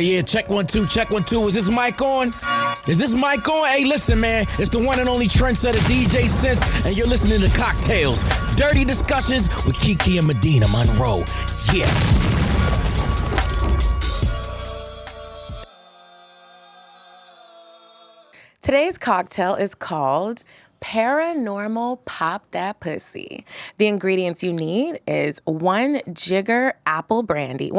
Yeah, check 1 2, check 1 2. Is this mic on? Is this mic on? Hey, listen, man. It's the one and only trendsetter DJ Sense, and you're listening to CockTales. Dirty discussions with Kiki and Medinah Monroe. Yeah. Today's cocktail is called Paranormal Pop That Pussy. The ingredients you need is 1 jigger of apple brandy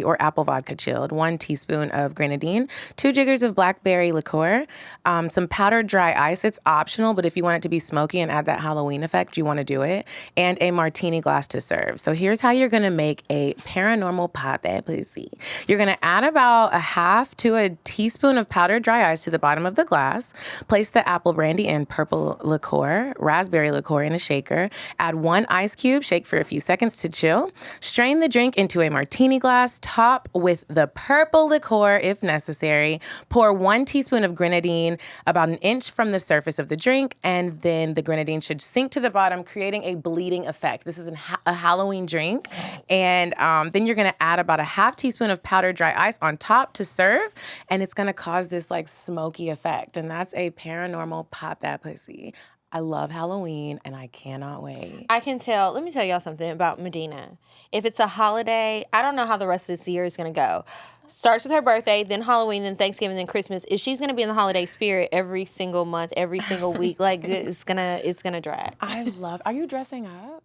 or apple vodka chilled, 1 teaspoon of grenadine, 2 jiggers of Blackberry Liqueur, some powdered dry ice. It's optional, but if you want it to be smoky and add that Halloween effect, you want to do it, and a martini glass to serve. So here's how you're going to make a Paranormal Pop That Pussy. You're going to add about a half to a teaspoon of powdered dry ice to the bottom of the glass. Place the apple brandy and purple liqueur, raspberry liqueur in a shaker. Add 1 ice cube, shake for a few seconds to chill. Strain the drink into a martini glass, top with the purple liqueur if necessary. Pour 1 teaspoon of grenadine about an inch from the surface of the drink, and then the grenadine should sink to the bottom, creating a bleeding effect. This is a Halloween drink. And then you're gonna add about a half teaspoon of powdered dry ice on top to serve, and it's gonna cause this like smoky effect. And that's a Paranormal Pop That Pussy. I love Halloween, and I cannot wait. I can tell. Let me tell y'all something about Medinah. If it's a holiday, I don't know how the rest of this year is going to go. Starts with her birthday, then Halloween, then Thanksgiving, then Christmas. If she's going to be in the holiday spirit every single month, every single week, like it's gonna drag. Are you dressing up?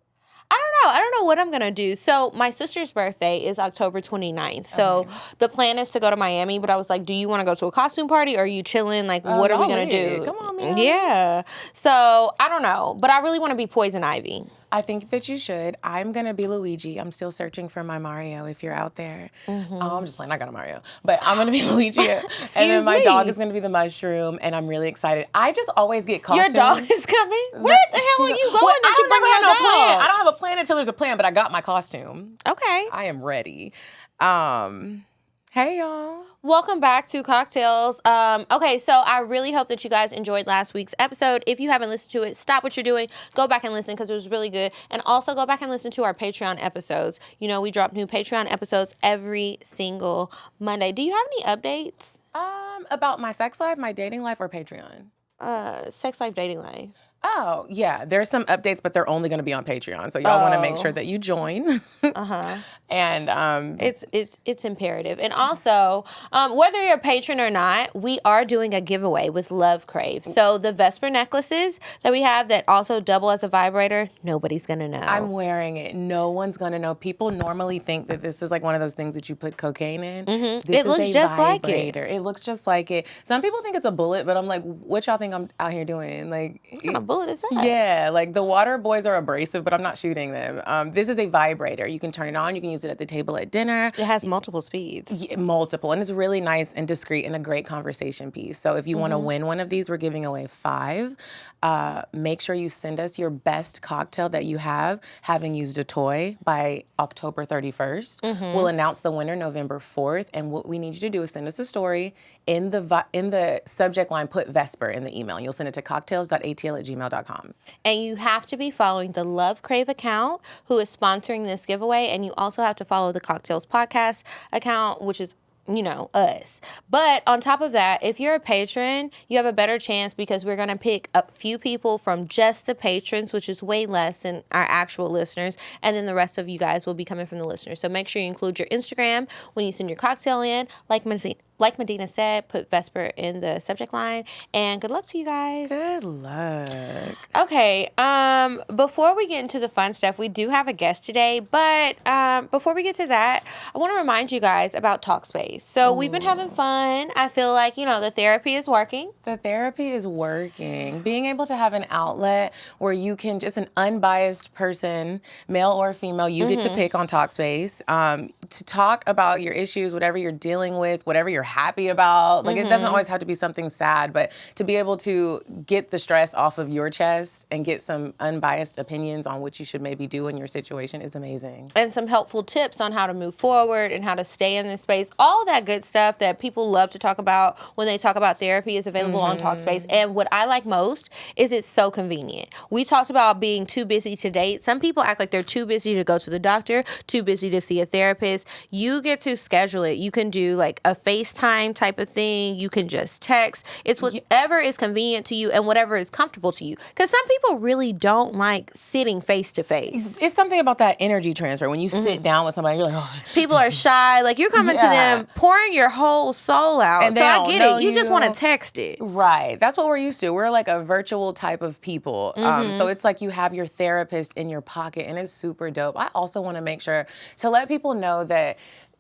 I don't know what I'm going to do. So my sister's birthday is October 29th. So the plan is to go to Miami, but I was like, do you want to go to a costume party or are you chilling? Like, what are we going to do? Come on, man. Yeah. So I don't know, but I really want to be Poison Ivy. I think that you should. I'm going to be Luigi. I'm still searching for my Mario if you're out there. I'm just playing. I got a Mario. But I'm going to be Luigi. And then my dog is going to be the mushroom. And I'm really excited. I just always get costumes. Your dog is coming? Where the hell are you going? Well, I don't never have no plan. I don't have a plan until there's a plan, but I got my costume. Okay. I am ready. Hey, y'all. Welcome back to CockTales. Okay, so I really hope that you guys enjoyed last week's episode. If you haven't listened to it, stop what you're doing. Go back and listen because it was really good. And also go back and listen to our Patreon episodes. You know, we drop new Patreon episodes every single Monday. Do you have any updates? About my sex life, my dating life, or Patreon? Sex life, dating life. Oh, yeah. There's some updates, but they're only going to be on Patreon. So y'all want to make sure that you join. And it's imperative. And also, whether you're a patron or not, we are doing a giveaway with Love Crave. So the Vesper necklaces that we have that also double as a vibrator, nobody's going to know. I'm wearing it. No one's going to know. People normally think that this is like one of those things that you put cocaine in. This it looks just vibrator. like it. It looks just like it. Some people think it's a bullet, but I'm like, what y'all think I'm out here doing? Like, what kind of bullet is that? Yeah, like the water boys are abrasive, but I'm not shooting them. This is a vibrator. You can turn it on. You can use it at the table at dinner. It has multiple speeds. Yeah, multiple. And it's really nice and discreet and a great conversation piece. So if you want to win one of these, we're giving away 5. Make sure you send us your best cocktail that you have, having used a toy, by October 31st. We'll announce the winner November 4th. And what we need you to do is send us a story. In the subject line, put Vesper in the email. You'll send it to cocktails.atl@gmail.com. And you have to be following the Love Crave account, who is sponsoring this giveaway. And you also have to follow the CockTales podcast account, which is, you know, us. But on top of that, if you're a patron, you have a better chance because we're going to pick a few people from just the patrons, which is way less than our actual listeners. And then the rest of you guys will be coming from the listeners. So make sure you include your Instagram when you send your cocktail in. Like Medinah said, put Vesper in the subject line. And good luck to you guys. Good luck. Okay, before we get into the fun stuff, we do have a guest today. But before we get to that, I want to remind you guys about Talkspace. So we've been having fun. I feel like, you know, the therapy is working. The therapy is working. Being able to have an outlet where you can, just an unbiased person, male or female, you get to pick on Talkspace, to talk about your issues, whatever you're dealing with, whatever you're happy about. Like, it doesn't always have to be something sad, but to be able to get the stress off of your chest and get some unbiased opinions on what you should maybe do in your situation is amazing. And some helpful tips on how to move forward and how to stay in this space. All that good stuff that people love to talk about when they talk about therapy is available on Talkspace. And what I like most is it's so convenient. We talked about being too busy to date. Some people act like they're too busy to go to the doctor, too busy to see a therapist. is you get to schedule it. You can do like a FaceTime type of thing. You can just text. It's whatever is convenient to you and whatever is comfortable to you. Because some people really don't like sitting face to face. It's something about that energy transfer. When you sit down with somebody, you're like, oh. People are shy. Like, you're coming to them, pouring your whole soul out. And so I get it. You just want to text it. Right. That's what we're used to. We're like a virtual type of people. So it's like you have your therapist in your pocket, and it's super dope. I also want to make sure to let people know that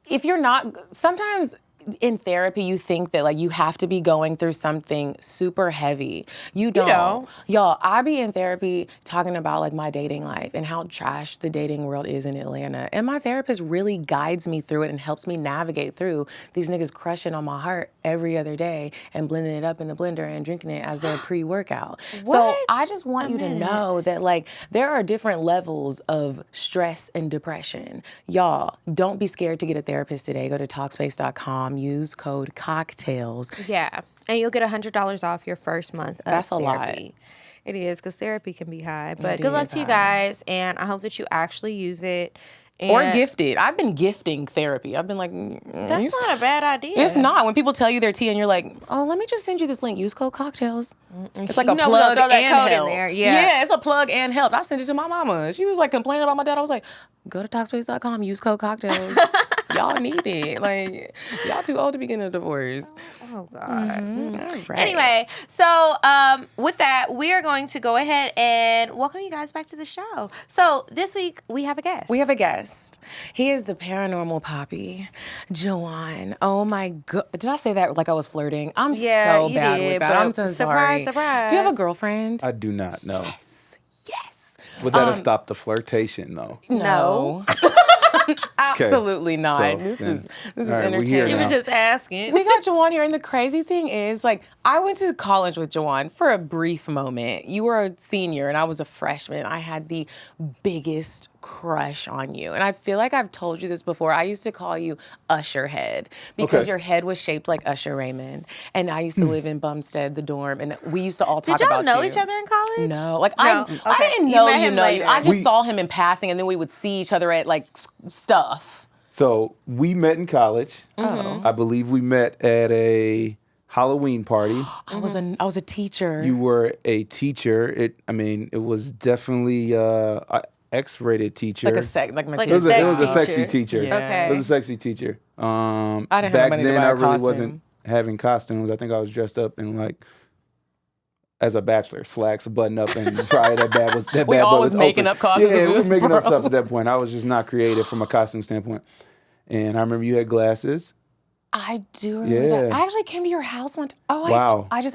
if you're not, sometimes in therapy, you think that like you have to be going through something super heavy. You don't. Y'all, I be in therapy talking about like my dating life and how trash the dating world is in Atlanta. And my therapist really guides me through it and helps me navigate through these niggas crushing on my heart every other day and blending it up in the blender and drinking it as their pre-workout. So I just want you to know that like there are different levels of stress and depression. Y'all, don't be scared to get a therapist today. Go to Talkspace.com. Use code CockTales. Yeah. And you'll get $100 off your first month of That's a therapy. lot. It is, because therapy can be high. But good luck to you guys, and I hope that you actually use it. Or gifted. I've been gifting therapy. I've been like, that's not a bad idea. It's not. When people tell you their tea and you're like, oh, let me just send you this link. Use code CockTales. It's like a plug throw that and code help. in there. Yeah, it's a plug and help. I sent it to my mama. She was like complaining about my dad. I was like, go to Talkspace.com. Use code CockTales. Y'all need it. Like, y'all too old to be getting a divorce. Oh, God. All right. Anyway, so with that, we are going to go ahead and welcome you guys back to the show. So this week, we have a guest. We have a guest. He is the paranormal poppy, Jawan. Oh, my God. Did I say that like I was flirting? I'm so bad with that. I'm so sorry. Surprise. Do you have a girlfriend? I do not, no. Yes. Would that have stopped the flirtation, though? No. Absolutely not. So, this is right, entertaining. She was just asking. We got Jawan here, and the crazy thing is, like, I went to college with Jawan for a brief moment. You were a senior, and I was a freshman. I had the biggest crush on you. And I feel like I've told you this before. I used to call you Usher Head because your head was shaped like Usher Raymond. And I used to live in Bumstead, the dorm, and we used to all talk about you. Did y'all know each other in college? No. Like, I didn't know you know you. I just saw him in passing, and then we would see each other at, like, stuff. So we met in college. I believe we met at a Halloween party. I was a teacher. You were a teacher. It was definitely X-rated teacher. Like it was a sexy teacher. Yeah. Okay. It was a sexy teacher. I didn't have back money to then, buy a I really costume. wasn't having costumes. I think I was dressed up in like as a bachelor, slacks, a button up, and probably that bad was we all was making open. up costumes. Yeah, we was making up stuff at that point. I was just not creative from a costume standpoint. And I remember you had glasses. I do remember that. I actually came to your house one time. Oh, wow. I just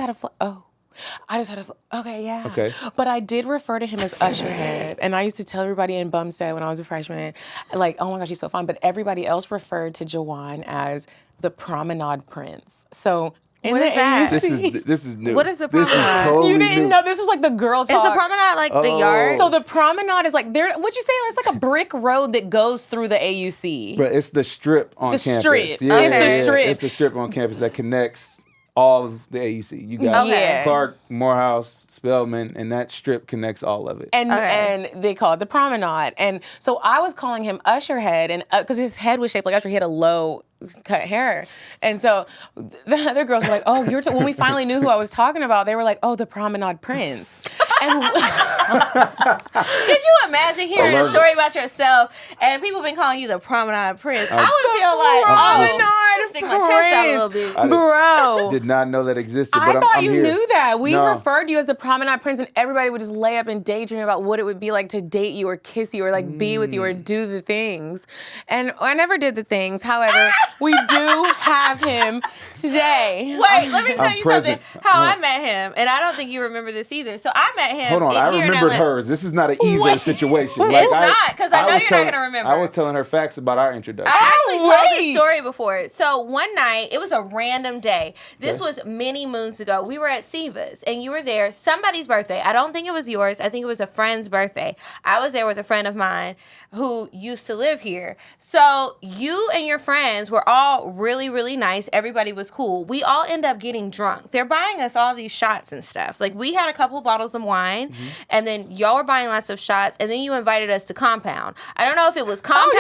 had okay, yeah. Okay. But I did refer to him as Usher Head. And I used to tell everybody in Bumstead when I was a freshman, like, oh my gosh, he's so fun. But everybody else referred to Jawan as the Promenade Prince. So what is that? This is new. What is the promenade? This is totally you didn't new. know this was like the girl talk. Is the promenade like the yard? So the promenade is like there. What'd you say? It's like a brick road that goes through the AUC. But it's the strip on campus. Strip. Yeah, It's the strip. It's the strip on campus that connects all of the AUC. You got Clark, Morehouse, Spelman, and that strip connects all of it. And they call it the promenade. And so I was calling him Usher Head, and because his head was shaped like Usher, he had a low cut hair. And so the other girls were like, oh, when we finally knew who I was talking about, they were like, oh, the Promenade Prince. And could you imagine hearing a story about yourself and people been calling you the Promenade Prince? I would feel like, stick my chest out a little bit. Bro. Did not know that existed, I but thought I'm you here. knew that. We No. referred to you as the Promenade Prince, and everybody would just lay up and daydream about what it would be like to date you or kiss you or like be with you or do the things. And I never did the things. However, we do have him today. Wait, let me tell I'm you present. something. How I met him, and I don't think you remember this either. So I met him. Hold on, I here in remembered Atlanta. hers. This is not an either situation. It's not, because I know you're not going to remember. I was telling her facts about our introduction. I actually told this story before. So one night, it was a random day. This was many moons ago. We were at Siva's, and you were there. Somebody's birthday. I don't think it was yours. I think it was a friend's birthday. I was there with a friend of mine who used to live here. So you and your friends were all really, really nice. Everybody was cool. We all end up getting drunk. They're buying us all these shots and stuff. Like, we had a couple bottles of wine, and then y'all were buying lots of shots, and then you invited us to Compound. I don't know if it was Compound.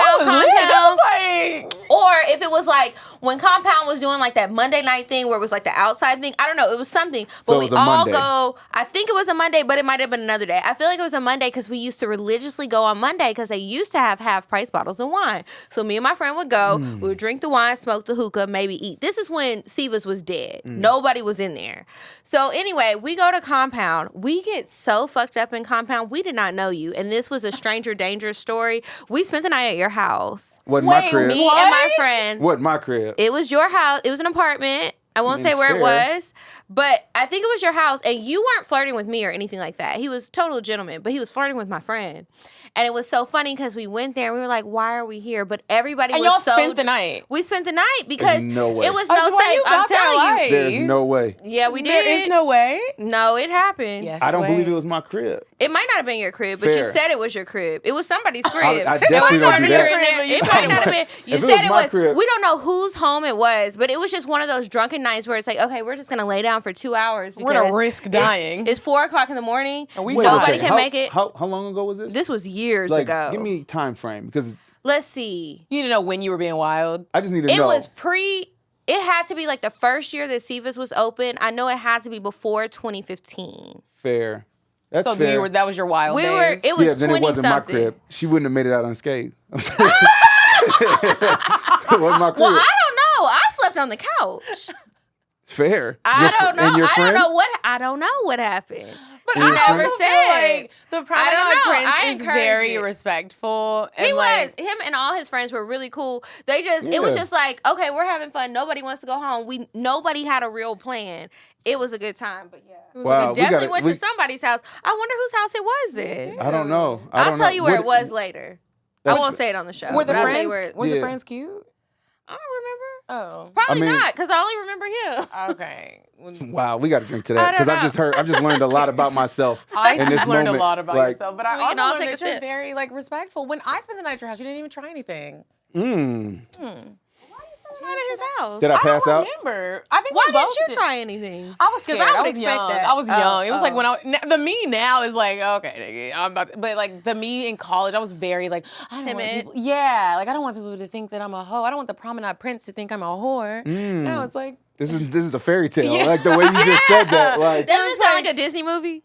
if it was like when Compound was doing like that Monday night thing where it was like the outside thing. I don't know. It was something. But So it we was a all Monday. go. I think it was a Monday, but it might have been another day. I feel like it was a Monday because we used to religiously go on Monday because they used to have half-price bottles of wine. So me and my friend would go. We would drink the wine, smoke the hookah, maybe eat. This is when Sivas was dead. Nobody was in there. So anyway, we go to Compound. We get so fucked up in Compound. We did not know you. And this was a stranger danger story. We spent the night at your house. Wasn't my crib. Me and my friend. Wasn't my crib. It was your house. It was an apartment. I won't say where it was, but I think it was your house, and you weren't flirting with me or anything like that. He was a total gentleman, but he was flirting with my friend. And it was so funny because we went there and we were like, why are we here? But everybody and was y'all so... spent the night. We spent the night because There's no way. it was no safe. I'm telling you. There's no way. Yeah, we did. There is no way. No, it happened. Yes, I don't way. believe it was my crib. It might not have been your crib, but you Fair. said it was your crib. It was somebody's crib. I definitely There was don't do furniture that. in there. It might not have been. You If it said was it my was. crib- We don't know whose home it was, but it was just one of those drunken nights where it's like, okay, we're just gonna lay down for 2 hours We're because gonna risk dying. It's 4:00 in the morning. we Wait a Nobody second. can make it. How long ago was this? This was years like, ago. give me time frame because Let's see. You need to know when you were being wild. I just need to It know. was It had to be like the first year that Sivas was open. I know it had to be before 2015. Fair. That's So fair. that was your wild We days. were. It was Yeah, then 20 it wasn't my something. crib. She wouldn't have made it out unscathed. It wasn't my crib. Well, I don't know. I slept on the couch. Fair. I don't know. And your friend? I don't know what happened. But And I your also friend? feel said. like the I don't Promenade know. I Prince is encourage very it. respectful. And He like, was. Him and all his friends were really cool. It was Yeah. just like, okay, we're having fun. Nobody wants to go home. Nobody had a real plan. It was a good time, but yeah. Wow, we definitely went to somebody's house. I wonder whose house it was then. I don't know. I'll tell you where it was later. I That's- won't say it on the show. were the but I'll tell friends you where it- were the Yeah. friends cute? I don't remember. Oh, Probably I mean- not, because I only remember him. okay. Wow, we got to drink to I that don't because know. I've just learned a lot about myself. I in just this learned moment. a lot about Like, yourself, but I We can also all learned take that a you're sip. very like respectful. When I spent the night at your house, you didn't even try anything. Right at his house. Did I pass I out? don't remember. I think Why we both didn't you did. try anything? I was 'Cause scared. I I would was expect young. that. I was young. It was like Oh. when the me now is like, okay, nigga, I'm about to, but like the me in college, I was very like, I don't want Timid. people, yeah, like I don't want people to think that I'm a hoe. I don't want the Promenade Prince to think I'm a whore. Now it's like, This is a fairy tale. Yeah. Like the way you just said that. Like Doesn't it sound like a Disney movie?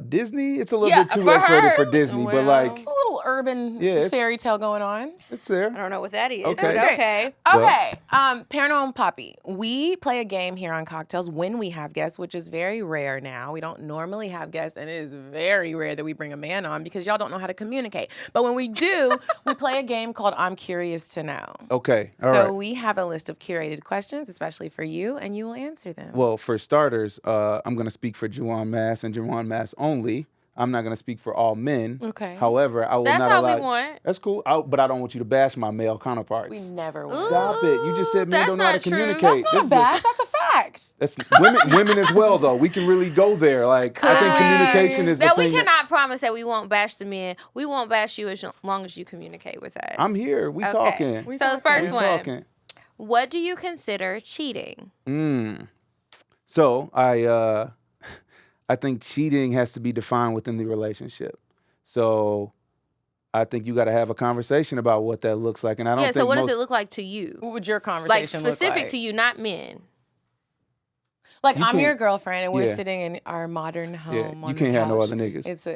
Disney, it's a little Yeah, bit too for X-rated her. for Disney, but Well. like it's a little urban Yeah, it's- fairy tale going on. it's there. I don't know what that is. Okay. It's That's okay. Okay, Paranormal Poppy. We play a game here on CockTales when we have guests, which is very rare now. We don't normally have guests, and it is very rare that we bring a man on because y'all don't know how to communicate. But when we do, we play a game called I'm Curious to Know. Okay. All So right. we have a list of curated questions, especially for you, and you will answer them. Well, for starters, I'm going to speak for Juwan Mass and Juwan Mass only. I'm not going to speak for all men. Okay. However, I will That's not how allow. we want. That's cool. But I don't want you to bash my male counterparts. We never will. Stop it. You just said men That's don't know how to not true. communicate. That's not a bash. That's a fact. That's women as well, though. We can really go there. Like, I think communication is the That we thing. cannot promise that we won't bash the men. We won't bash you as long as you communicate with us. I'm here. We Okay. talking. So the first We one. talking. What do you consider cheating? So I think cheating has to be defined within the relationship. So I think you got to have a conversation about what that looks like. And I don't think So what most, does it look like to you? What would your Like conversation look specific like? to you, not men. Like You I'm your can't- girlfriend, and we're Yeah. sitting in our modern home. you on can't the have no couch. other niggas. It's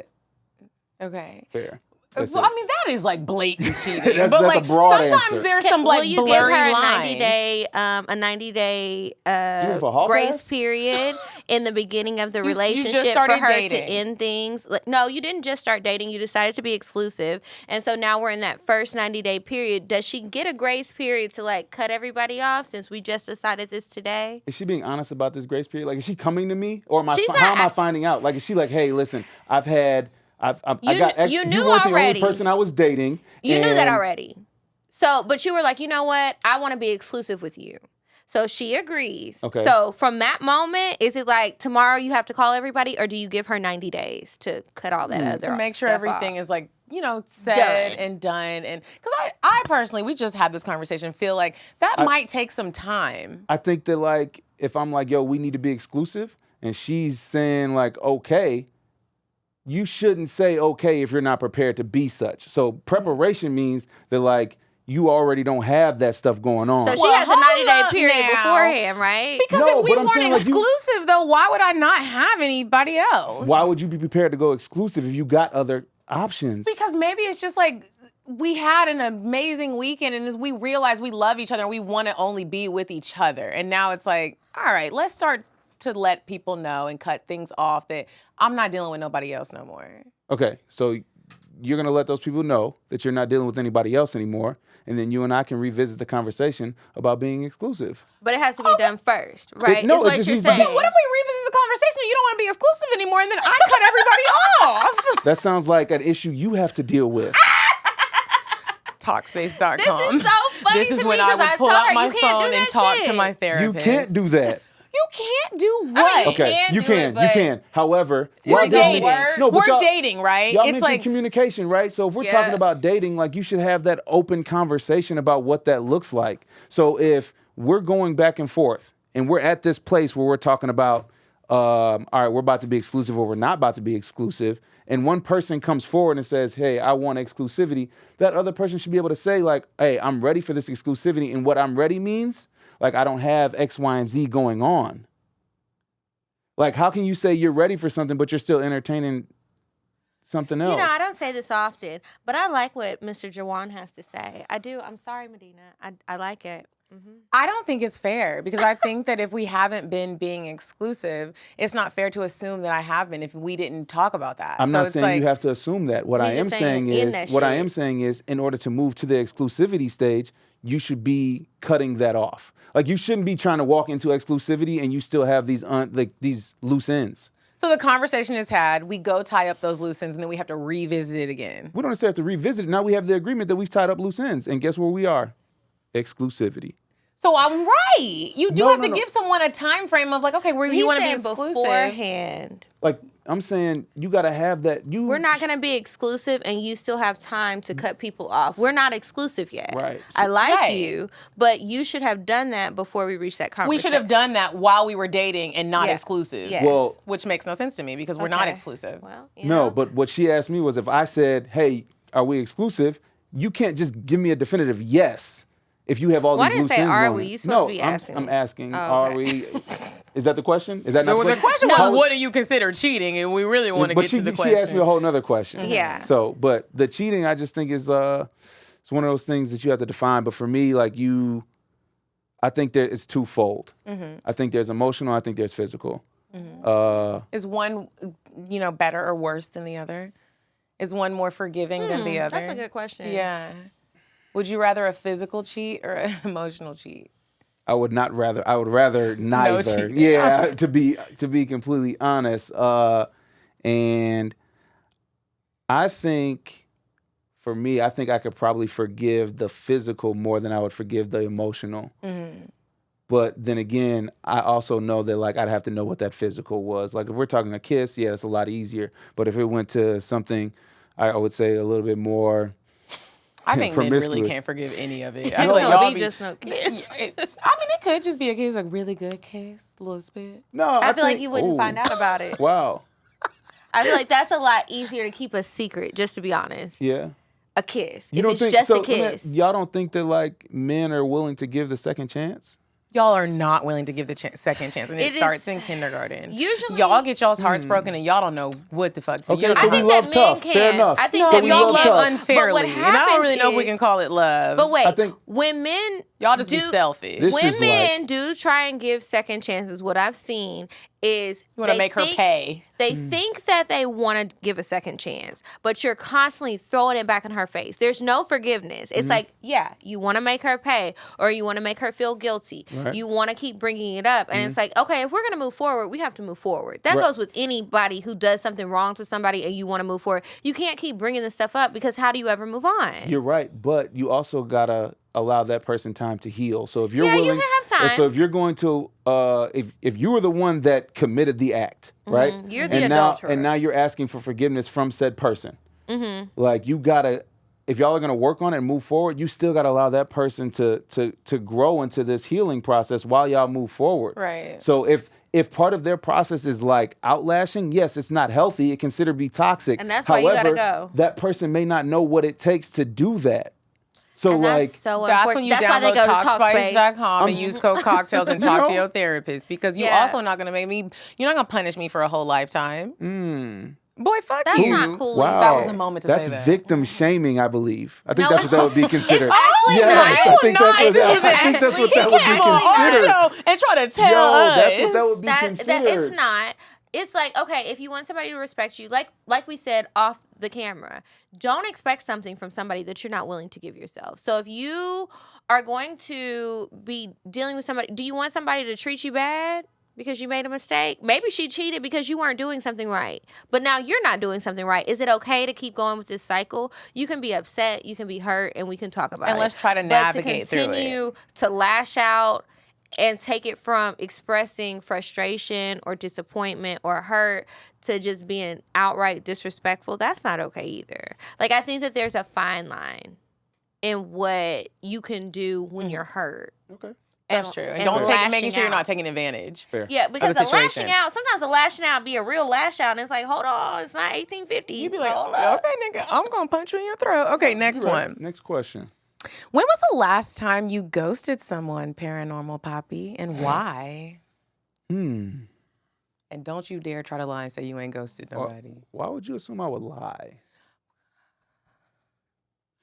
okay. Fair. Well, That's I it. mean, that is like blatant cheating. That's- but that's a like broad sometimes answer. there's some like Will you blurry give her a lines. 90-day Even for hall grace pass? period in the beginning of the You just relationship for started her dating. to end things? Like, no, you didn't just start dating. You decided to be exclusive. And so now we're in that first 90-day period. Does she get a grace period to like cut everybody off since we just decided this today? Is she being honest about this grace period? Like, is she coming to me, or am I? She's How am I not- finding out? Like, is she like, hey, listen, I got. You knew you weren't the already. only person I was dating. You knew that and- already. So, but you were like, you know what? I want to be exclusive with you. So she agrees. Okay. So from that moment, is it like tomorrow you have to call everybody, or do you give her 90 days to cut all that other to make sure stuff everything off? is like said Done. and done. And because I personally, we just had this conversation, feel like that might take some time. I think that like if I'm like, yo, we need to be exclusive, and she's saying like, okay, you shouldn't say okay if you're not prepared to be such. So preparation means that like you already don't have that stuff going on. So she Well, has a 90-day hold up period now. beforehand, right? Because No, if we but I'm weren't saying, like, you- exclusive, though, why would I not have anybody else? Why would you be prepared to go exclusive if you got other options? Because maybe it's just like we had an amazing weekend, and as we realized we love each other and we want to only be with each other. And now it's like, all right, let's start to let people know and cut things off that I'm not dealing with nobody else no more. Okay, so you're going to let those people know that you're not dealing with anybody else anymore, and then you and I can revisit the conversation about being exclusive. But it has to be done first, right? no, is it what just you're needs to be- saying. What if we revisit the conversation and you don't want to be exclusive anymore, and then I cut everybody off? That sounds like an issue you have to deal with. Talkspace.com. This is so funny This is to when me I because would I pull told out her my you can't do phone and that talk to shit. my You therapist. can't do that. You can't do what? Okay, can you do can, it, you but- can. However, We're y'all dating. mentioned- No, but We're y'all- dating, right? Y'all It's mentioned like communication, right? So if we're Yeah. talking about dating, like you should have that open conversation about what that looks like. So if we're going back and forth and we're at this place where we're talking about, all right, we're about to be exclusive or we're not about to be exclusive, and one person comes forward and says, hey, I want exclusivity, that other person should be able to say, like, hey, I'm ready for this exclusivity. And what I'm ready means, like, I don't have X, Y, and Z going on. Like, how can you say you're ready for something, but you're still entertaining something else? You know, I don't say this often, but I like what Mr. Jawan has to say. I do. I'm sorry, Medina. I like it. I don't think it's fair because I think that if we haven't been being exclusive, it's not fair to assume that I have been if we didn't talk about that. I'm So not it's saying like, you have to assume that. What He's I am just saying saying in is, that what I shit. am saying is, in order to move to the exclusivity stage, you should be cutting that off. Like, you shouldn't be trying to walk into exclusivity and you still have these these loose ends. So the conversation is had, we go tie up those loose ends, and then we have to revisit it again. We don't necessarily have to revisit it. Now we have the agreement that we've tied up loose ends, and guess where we are? Exclusivity. So I'm right. You do No, have no, to no. give someone a time frame of like, okay, where He's you want to be saying exclusive. beforehand. Like, I'm saying, you got to have that. We're not going to be exclusive, and you still have time to cut people off. We're not exclusive yet. Right. I like Right. you, but you should have done that before we reached that conversation. We should have done that while we were dating and not Yeah. exclusive. Yes. Well, Which makes no sense to me because we're not Okay. exclusive. Well, you no, know. but what she asked me was if I said, hey, are we exclusive? You can't just give me a definitive yes if you have all Well, I these didn't loose say, ends are going. we? You supposed No, to be asking I'm me. asking, Oh, are okay. we? Is that the question? Is that not The question was, How- what do you consider cheating? And we really want to but get she, to the she question. asked me a whole nother question. Yeah. So, but the cheating, I just think is it's one of those things that you have to define. But for me, like I think there it's twofold. I think there's emotional. I think there's physical. Is one, better or worse than the other? Is one more forgiving than the other? That's a good question. Yeah. Would you rather a physical cheat or an emotional cheat? I would rather neither. cheating. Yeah, to be completely honest. And I think for me, I think I could probably forgive the physical more than I would forgive the emotional. But then again, I also know that like I'd have to know what that physical was. Like if we're talking a kiss, yeah, it's a lot easier. But if it went to something, I would say a little bit more. I think men really promiscuous. can't forgive any of it. No, I feel like it'd y'all be just no kiss. I mean, it could just be a kiss, a really good kiss, a little spit. No, I feel like think- you wouldn't Ooh. find out about it. Wow. I feel like that's a lot easier to keep a secret, just to be honest. Yeah. A kiss. You If don't it's think just so? a kiss. Y'all don't think that like men are willing to give the second chance? Y'all are not willing to give the second chance, and it It is- starts in kindergarten. Usually- y'all get y'all's hearts broken, and y'all don't know what the fuck to Okay, do. so I we think love that tough. men Fair can. enough. I think no, that we men y'all love love tough. unfairly, But what and I don't happens really know if we is- can call it love. But wait, I think- when men y'all just be do- selfish. This when is men do try and give second chances, what I've seen is you want to they make her think- pay. They think that they want to give a second chance, but you're constantly throwing it back in her face. There's no forgiveness. It's like, yeah, you want to make her pay or you want to make her feel guilty. Right. You want to keep bringing it up. And it's like, okay, if we're going to move forward, we have to move forward. That Right. goes with anybody who does something wrong to somebody and you want to move forward. You can't keep bringing this stuff up because how do you ever move on? You're right, but you also gotta allow that person time to heal. So if you're Yeah, you willing, can have time. So if you're going to, if you were the one that committed the act, right? You're the and adulterer. now you're asking for forgiveness from said person. Like you gotta, if y'all are gonna work on it and move forward, you still gotta allow that person to grow into this healing process while y'all move forward. Right. So if part of their process is like outlashing, yes, it's not healthy. It considered be toxic. And that's why you gotta However, go. that person may not know what it takes to do that. So And like, that's when you That's why they download go to Talkspace. Talkspace.com and use code CockTales and talk to know? your therapist because you Yeah. also not gonna make me. You're not gonna punish me for a whole lifetime. Boy, fuck That's you. not cool wow, That was a moment to that's say that. victim shaming, I believe. I think No, that's what that would be considered. It's actually yes, not. I think that's what that. It's I think that's what actually- that would be it's Come on our considered. show and try to tell Yo, us. that's what that would be That considered. it's not. It's like, okay, if you want somebody to respect you, like we said off the camera, don't expect something from somebody that you're not willing to give yourself. So if you are going to be dealing with somebody, do you want somebody to treat you bad because you made a mistake? Maybe she cheated because you weren't doing something right. But now you're not doing something right. Is it okay to keep going with this cycle? You can be upset, you can be hurt, and we can talk about it. And let's try to navigate through it. But to continue to lash out and take it from expressing frustration or disappointment or hurt to just being outright disrespectful, that's not okay either. Like, I think that there's a fine line in what you can do when you're hurt. Okay. That's true. And don't take it, making sure you're not taking taking advantage. Fair. Yeah, because the the lashing situation. out, sometimes the lashing out be a real lash out, and it's like, hold on, it's not 1850. You'd be like, Hold up. okay, nigga, I'm gonna punch you in your throat. Okay, next You're right. one. Next question. When was the last time you ghosted someone, Paranormal Poppy, and why? And don't you dare try to lie and say you ain't ghosted nobody. Why would you assume I would lie?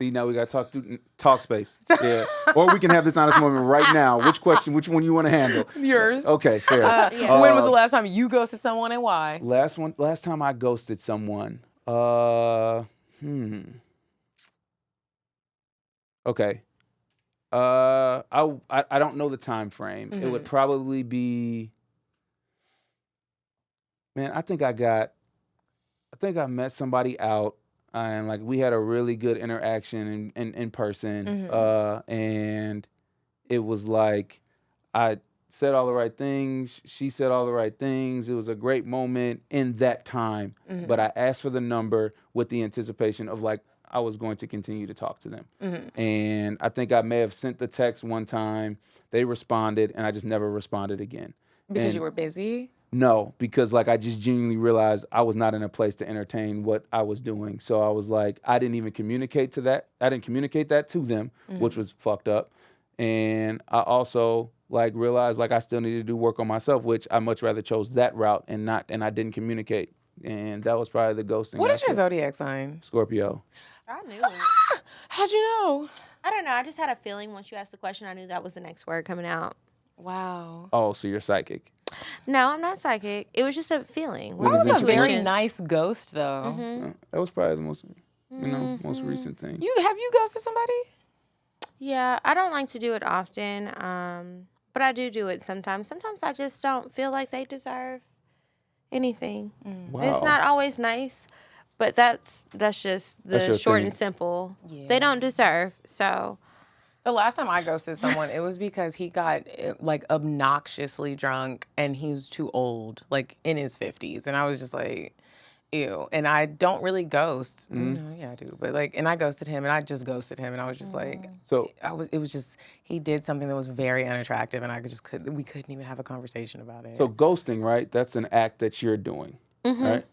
See, now we got to talk through Talkspace. Yeah. Or we can have this honest moment right now. Which one you want to handle? Yours. Okay, fair. When was the last time you ghosted someone and why? Last time I ghosted someone. Okay. I don't know the time frame. It would probably be. Man, I think I met somebody out and like we had a really good interaction in person. And it was like I said all the right things. She said all the right things. It was a great moment in that time. But I asked for the number with the anticipation of like I was going to continue to talk to them. And I think I may have sent the text one time. They responded, and I just never responded again. Because you were busy? No, because like I just genuinely realized I was not in a place to entertain what I was doing. So I was like, I didn't even communicate to that. I didn't communicate that to them, which was fucked up. And I also like realized like I still needed to do work on myself, which I much rather chose that route and I didn't communicate. And that was probably the ghosting. What is your zodiac sign? Scorpio. I knew it. How'd you know? I don't know. I just had a feeling once you asked the question, I knew that was the next word coming out. Wow. Oh, so you're psychic. No, I'm not psychic. It was just a feeling. That was a very Intuition. nice ghost, though. That was probably the most, most recent thing. Have you ghosted somebody? Yeah, I don't like to do it often, but I do it sometimes. Sometimes I just don't feel like they deserve anything. Wow. It's not always nice, but that's just That's the your short thing. and simple. Yeah. They don't deserve, so... The last time I ghosted someone, it was because he got like obnoxiously drunk and he was too old, like in his 50s. And I was just like, ew. And I don't really ghost. Yeah, I do. But like, and I ghosted him and I just ghosted him. And I was just like, So it was just, he did something that was very unattractive and we couldn't even have a conversation about it. So ghosting, right? That's an act that you're doing, right?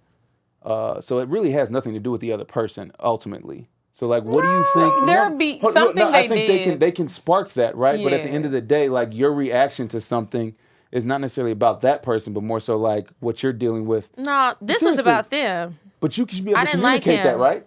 So it really has nothing to do with the other person ultimately. So like, what do you think? There'd be something I they think did. they can spark that, right? But at the Yeah. end of the day, like your reaction to something is not necessarily about that person, but more so like what you're dealing with. No, this Seriously. was about them. But you should be able I to didn't like communicate that, him. right?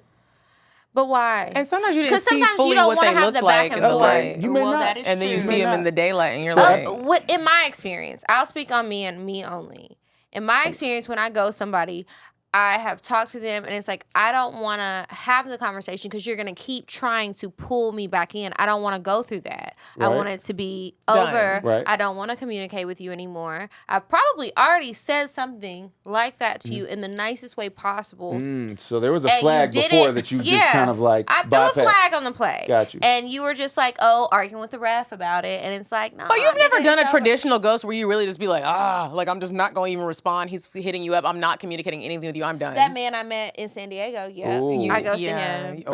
But why? And sometimes you didn't Because see sometimes fully you don't what want they to have looked the like back in and the forth. light. You may Well, not. that is And then you true. see him in the daylight and you're So, like, in my experience, I'll speak on me and me only. In my experience, when I ghost somebody, I have talked to them, and it's like, I don't want to have the conversation because you're going to keep trying to pull me back in. I don't want to go through that. I Right. want it to be Done. over. Right. I don't want to communicate with you anymore. I've probably already said something like that to you in the nicest way possible. So there was a And flag you did before it- that you just yeah. kind of like I threw a bypassed. flag on the play. Got you. And you were just like, arguing with the ref about it. And it's like, no. oh, you've never nigga, done a it's over. traditional ghost where you really just be like, like I'm just not going to even respond. He's hitting you up. I'm not communicating anything with you. I'm done. That man I met in San Diego, yeah. Ooh. I ghosted Yeah. him. Oh.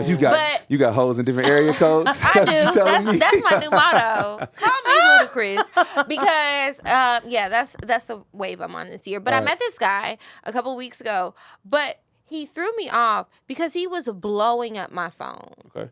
You got hoes in different area codes. I That's what you do. telling me? That's my new motto. Call me ludicrous because that's the wave I'm on this year. But I met this guy a couple weeks ago, but he threw me off because he was blowing up my phone. Okay.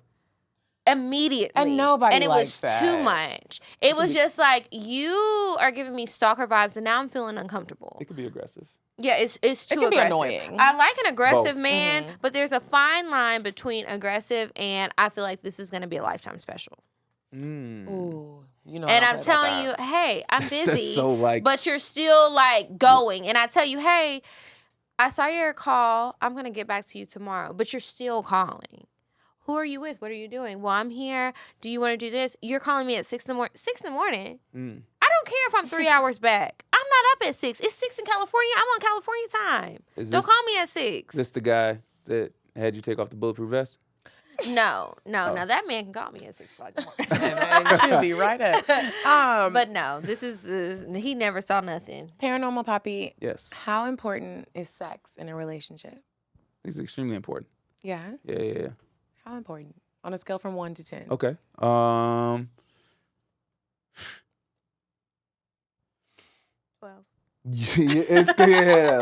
immediately. And nobody And it likes was that. too much. It was just like, you are giving me stalker vibes, and now I'm feeling uncomfortable. It could be aggressive. Yeah, it's too can be aggressive. annoying. I like an aggressive Both. man, but there's a fine line between aggressive and I feel like this is going to be a lifetime special. Ooh, you know. And I'm telling you, hey, I'm busy, That's so like. but you're still like going. And I tell you, hey, I saw your call. I'm going to get back to you tomorrow, but you're still calling. Who are you with? What are you doing? Well, I'm here. Do you want to do this? You're calling me at 6 in the morning. 6 in the morning? I don't care if I'm 3 hours back. I'm not up at 6. It's 6 in California. I'm on California time. Don't call me at 6. This the guy that had you take off the bulletproof vest? No. That man can call me at 6 o'clock in the morning. Man, she'll be right up. But no, this is he never saw nothing. Paranormal Poppy. Yes. How important is sex in a relationship? It's extremely important. Yeah. Yeah. How important? On a scale from 1 to 10. Okay. 12.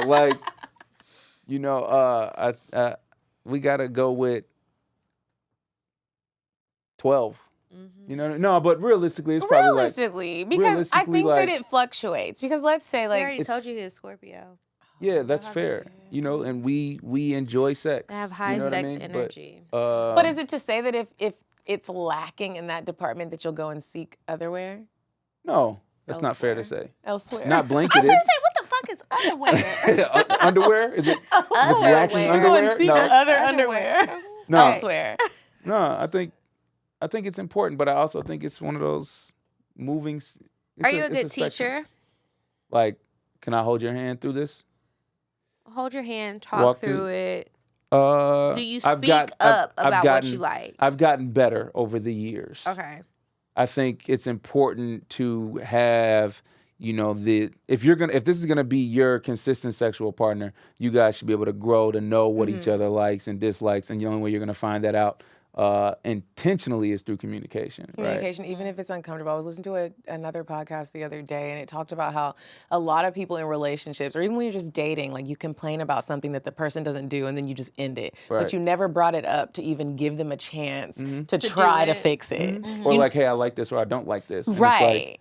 Like, you know, we gotta go with 12. You know, no, but realistically, it's probably because I think like, that it fluctuates. Because let's say, I like, already told you he was Scorpio. yeah, that's fair. You know, and we enjoy sex. They have high you know sex what I mean? energy. but is it to say that if it's lacking in that department, that you'll go and seek otherwhere? No, that's not fair to say. Elsewhere. Not I blanketed. was going to say, what the fuck is underwear? Underwear? Is it? It's lacking Underwear. Go underwear? and seek No. other underwear. No. Elsewhere. No, I think it's important, but I also think it's one of those moving. Are you a it's good spectrum. teacher? Like, can I hold your hand through this? Hold your hand, talk Walk through through- it. Do you speak up about what you like? I've gotten better over the years. Okay. I think it's important to have, you know, if this is gonna be your consistent sexual partner, you guys should be able to grow to know what each other likes and dislikes, and the only way you're gonna find that out intentionally is through communication. Communication, even if it's uncomfortable. I was listening to another podcast the other day, and it talked about how a lot of people in relationships, or even when you're just dating, like you complain about something that the person doesn't do, and then you just end it. Right. But you never brought it up to even give them a chance to do try to it. fix it. Or like, hey, I like this or I don't like this. And it's Right. like,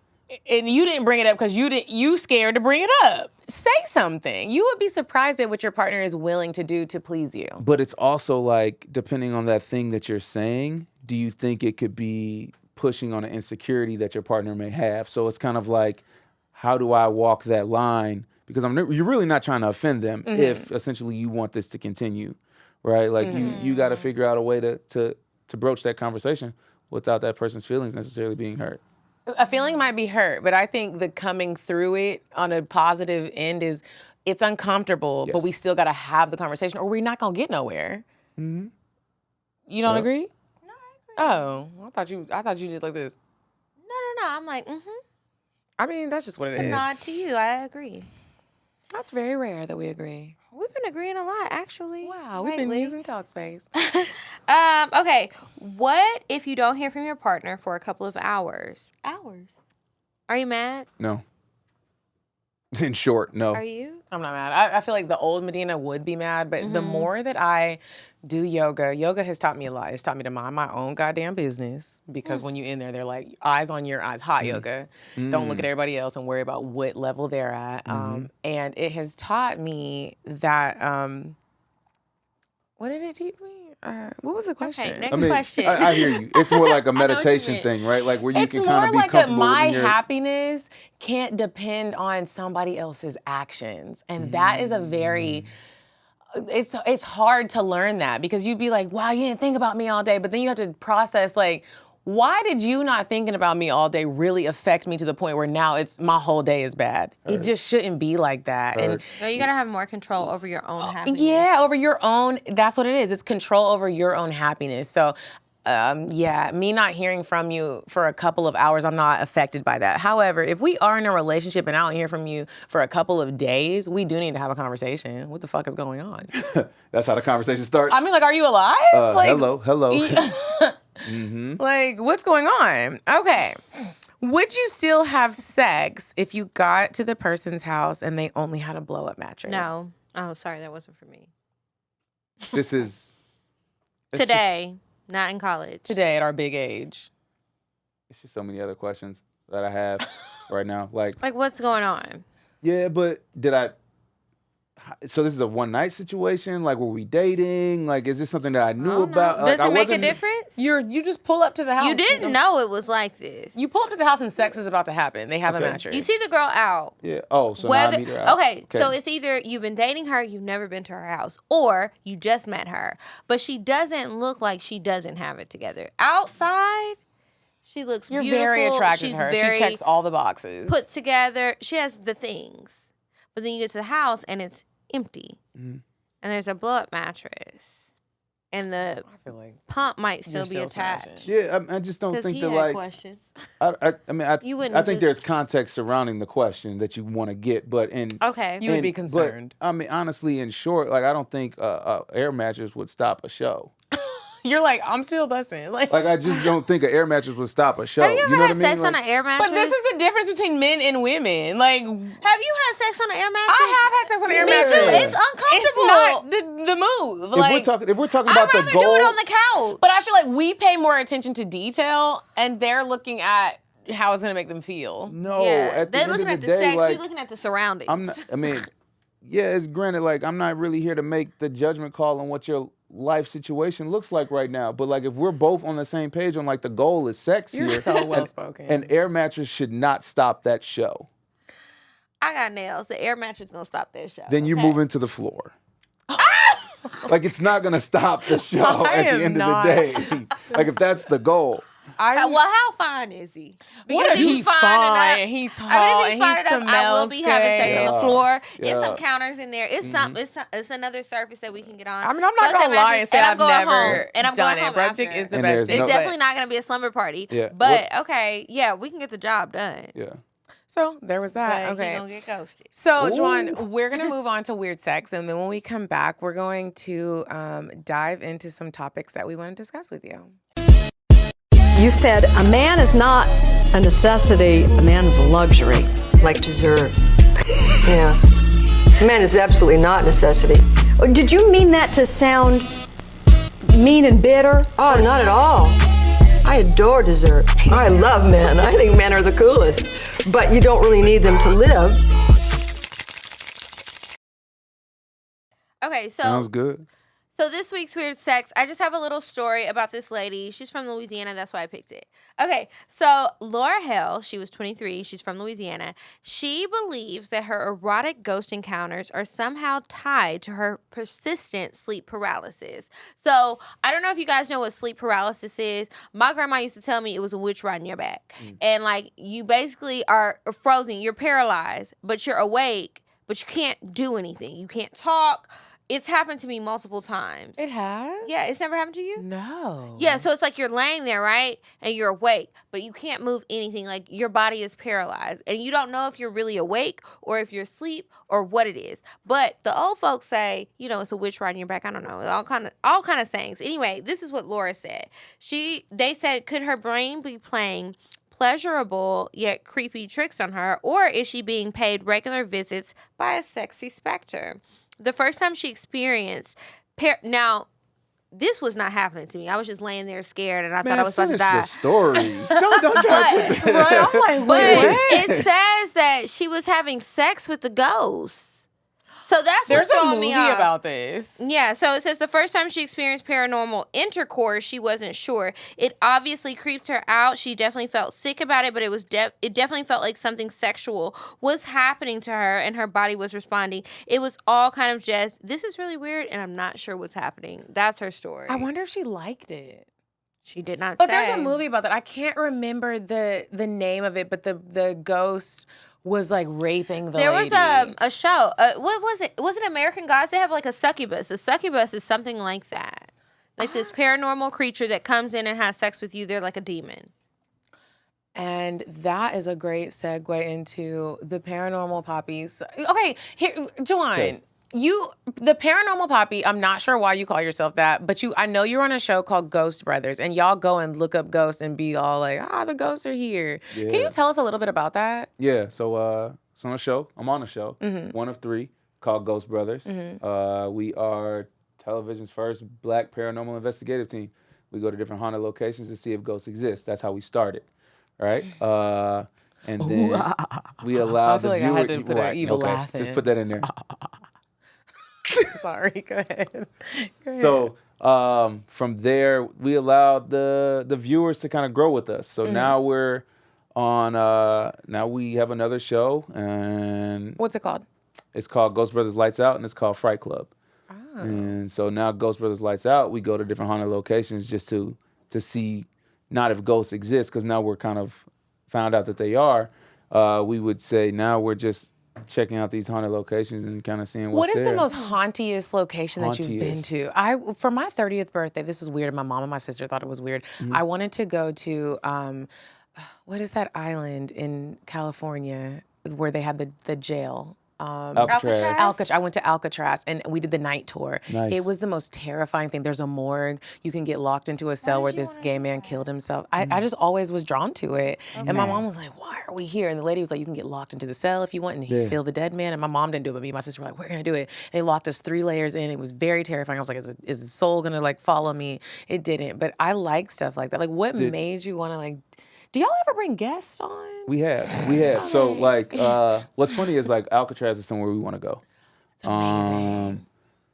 And you didn't bring it up because you scared to bring it up. Say something. You would be surprised at what your partner is willing to do to please you. but it's also like, depending on that thing that you're saying, do you think it could be pushing on an insecurity that your partner may have? So it's kind of like, how do I walk that line? Because you're really not trying to offend them if essentially you want this to continue, right? Like you got to figure out a way to broach that conversation without that person's feelings necessarily being hurt. A feeling might be hurt, but I think the coming through it on a positive end is it's uncomfortable, but Yes. we still got to have the conversation or we're not going to get nowhere. You don't agree? No, I agree. Oh, I thought you did like this. No. I'm like, I mean, that's just what it A is. nod to you. I agree. That's very rare that we agree. We've been agreeing a lot, actually. Wow, we've been lately. using Talkspace. Okay. What if you don't hear from your partner for a couple of hours? Are you mad? No. In short, no. Are you? I'm not mad. I feel like the old Medina would be mad, but the more that I do yoga has taught me a lot. It's taught me to mind my own goddamn business because when you're in there, they're like, eyes on your eyes, hot yoga. Don't look at everybody else and worry about what level they're at. And it has taught me that, what did it teach me? What was the question? Okay, next question. I hear you. It's more like a what you meditation meant. thing, right? Like where you It's can more kind of be like comfortable my in your... happiness can't depend on somebody else's actions. And that is a very, it's hard to learn that because you'd be like, wow, you didn't think about me all day. But then you have to process like, why did you not thinking about me all day really affect me to the point where now it's my whole day is bad? It just shouldn't be like that. And No, you gotta have more control over your own happiness. yeah, over your own, that's what it is. It's control over your own happiness. So me not hearing from you for a couple of hours, I'm not affected by that. However, if we are in a relationship and I don't hear from you for a couple of days, we do need to have a conversation. What the fuck is going on? That's how the conversation starts. I mean, like, are you alive? Hello. Like, what's going on? Okay. Would you still have sex if you got to the person's house and they only had a blow-up mattress? No. Oh, sorry, that wasn't for me. This is... Today. Not in college. Today at our big age. It's just so many other questions that I have right now. Like what's going on? Yeah, but so this is a one night situation? Like, were we dating? Like, is this something that I knew about? Does Like, it make a difference? You just pull up to the house. You didn't know it was like this. You pull up to the house and sex is about to happen. They have a mattress. You see the girl out. Yeah. Oh, so now I meet her out. Okay, so it's either you've been dating her, you've never been to her house, or you just met her. But she doesn't look like she doesn't have it together. Outside, she looks beautiful. You're very attracted She's to her. Very she checks all the boxes. Put together. She has the things. But then you get to the house and it's empty. Mm-hmm. And there's a blow-up mattress. And the pump might still be attached. Yeah, I just don't think that, like... questions. I think there's context surrounding the question that you want to get, but you would be concerned. But, I mean, honestly, in short, like, I don't think a air mattress would stop a show. You're like, I'm still busting. Like I just don't think an air mattress would stop a show. Have you ever know what had I mean? sex on an air mattress? But this is the difference between men and women. Like, have you had sex on an air mattress? I have had sex on an air mattress. Me too. It's uncomfortable. It's not the move. If we're talking about the goal, do it on the couch. But I feel like we pay more attention to detail, and they're looking at how it's gonna make them feel. No, at the they're end looking of at the the day, sex. like, We're looking at the surroundings. It's granted, like, I'm not really here to make the judgment call on what your life situation looks like right now. But, like, if we're both on the same page on, like, the goal is sex You're here. so well-spoken. An air mattress should not stop that show. I got nails. The air mattress is going to stop that show. Then you move into the floor. Like, it's not going to stop the show at the end of the day. Like, if that's the goal. Well, how fine is he? What if he's fine? He's tall and he smells I will be having sex on the floor. Yeah. It's some counters in there. It's it's another surface that we can get on. I mean, I'm not gonna lie and say I've never done it. Bro, dick is the best. It's definitely not gonna be a slumber party. Yeah. But we can get the job done. Yeah. So there was that. But okay. He's gonna get ghosted. So Juwan, we're gonna move on to weird sex, and then when we come back, we're going to dive into some topics that we want to discuss with you. You said a man is not a necessity, a man is a luxury. Like dessert. Yeah. A man is absolutely not a necessity. Did you mean that to sound mean and bitter? Oh, not at all. I adore dessert. I love men. I think men are the coolest. But you don't really need them to live. Okay, so Sounds good. So this week's Weird Sex, I just have a little story about this lady. She's from Louisiana. That's why I picked it. Okay, so Laura Hale, she was 23. She's from Louisiana. She believes that her erotic ghost encounters are somehow tied to her persistent sleep paralysis. So I don't know if you guys know what sleep paralysis is. My grandma used to tell me it was a witch riding your back. And like you basically are frozen. You're paralyzed, but you're awake, but you can't do anything. You can't talk. It's happened to me multiple times. It has? Yeah, it's never happened to you? No. Yeah, so it's like you're laying there, right? And you're awake, but you can't move anything. Like your body is paralyzed. And you don't know if you're really awake or if you're asleep or what it is. But the old folks say, it's a witch riding your back. I don't know. All kind of sayings. Anyway, this is what Laura said. They said, could her brain be playing pleasurable yet creepy tricks on her, or is she being paid regular visits by a sexy specter? The first time she experienced now, this was not happening to me. I was just laying there scared, and I thought I was about to die. The story. don't try to put that. Right, I'm like, but it says that she was having sex with the ghost. So that's There's what's a throwing movie me off. about this. Yeah, so it says the first time she experienced paranormal intercourse, she wasn't sure. It obviously creeped her out. She definitely felt sick about it, but it definitely felt like something sexual was happening to her, and her body was responding. It was all kind of just, this is really weird, and I'm not sure what's happening. That's her story. I wonder if she liked it. She did not But say. there's a movie about that. I can't remember the name of it, but the ghost was like raping the lady. lady. There was a show. What was it? Was it American Gods? They have like a succubus. A succubus is something like that. Like this paranormal creature that comes in and has sex with you. They're like a demon. And that is a great segue into the paranormal poppies. Okay, here, Jawan. Okay. The paranormal poppy, I'm not sure why you call yourself that, but I know you're on a show called Ghost Brothers, and y'all go and look up ghosts and be all like, the ghosts are here. Yeah. Can you tell us a little bit about that? Yeah, so it's on a show. I'm on a show, one of 3, called Ghost Brothers. We are television's first Black paranormal investigative team. We go to different haunted locations to see if ghosts exist. That's how we started, right? And then we allow I feel the like I viewer. had to put an evil laugh just in. put that in there. Sorry, go ahead. So from there, we allowed the viewers to kind of grow with us. So now we're on. Now we have another show, and What's it called? it's called Ghost Brothers Lights Out, and it's called Fright Club. And so now Ghost Brothers Lights Out, we go to different haunted locations just to see not if ghosts exist, because now we're kind of found out that they are. We would say now we're just checking out these haunted locations and kind of seeing what's What is there. the most hauntiest location that you've been to? For my 30th birthday, this is weird. My mom and my sister thought it was weird. I wanted to go to, what is that island in California where they had the jail? Alcatraz. I went to Alcatraz and we did the night tour. Nice. It was the most terrifying thing. There's a morgue. You can get locked into a cell where this gay man killed himself. I just always was drawn to it. And my mom was like, why are we here? And the lady was like, you can get locked into the cell if you want and feel the dead man. And my mom didn't do it, but me and my sister were like, we're going to do it. And they locked us 3 layers in. It was very terrifying. I was like, is the soul going to like follow me? It didn't. But I like stuff like that. Like what made you want to like, do y'all ever bring guests on? We have. So like, what's funny is like Alcatraz is somewhere we want to go. It's amazing.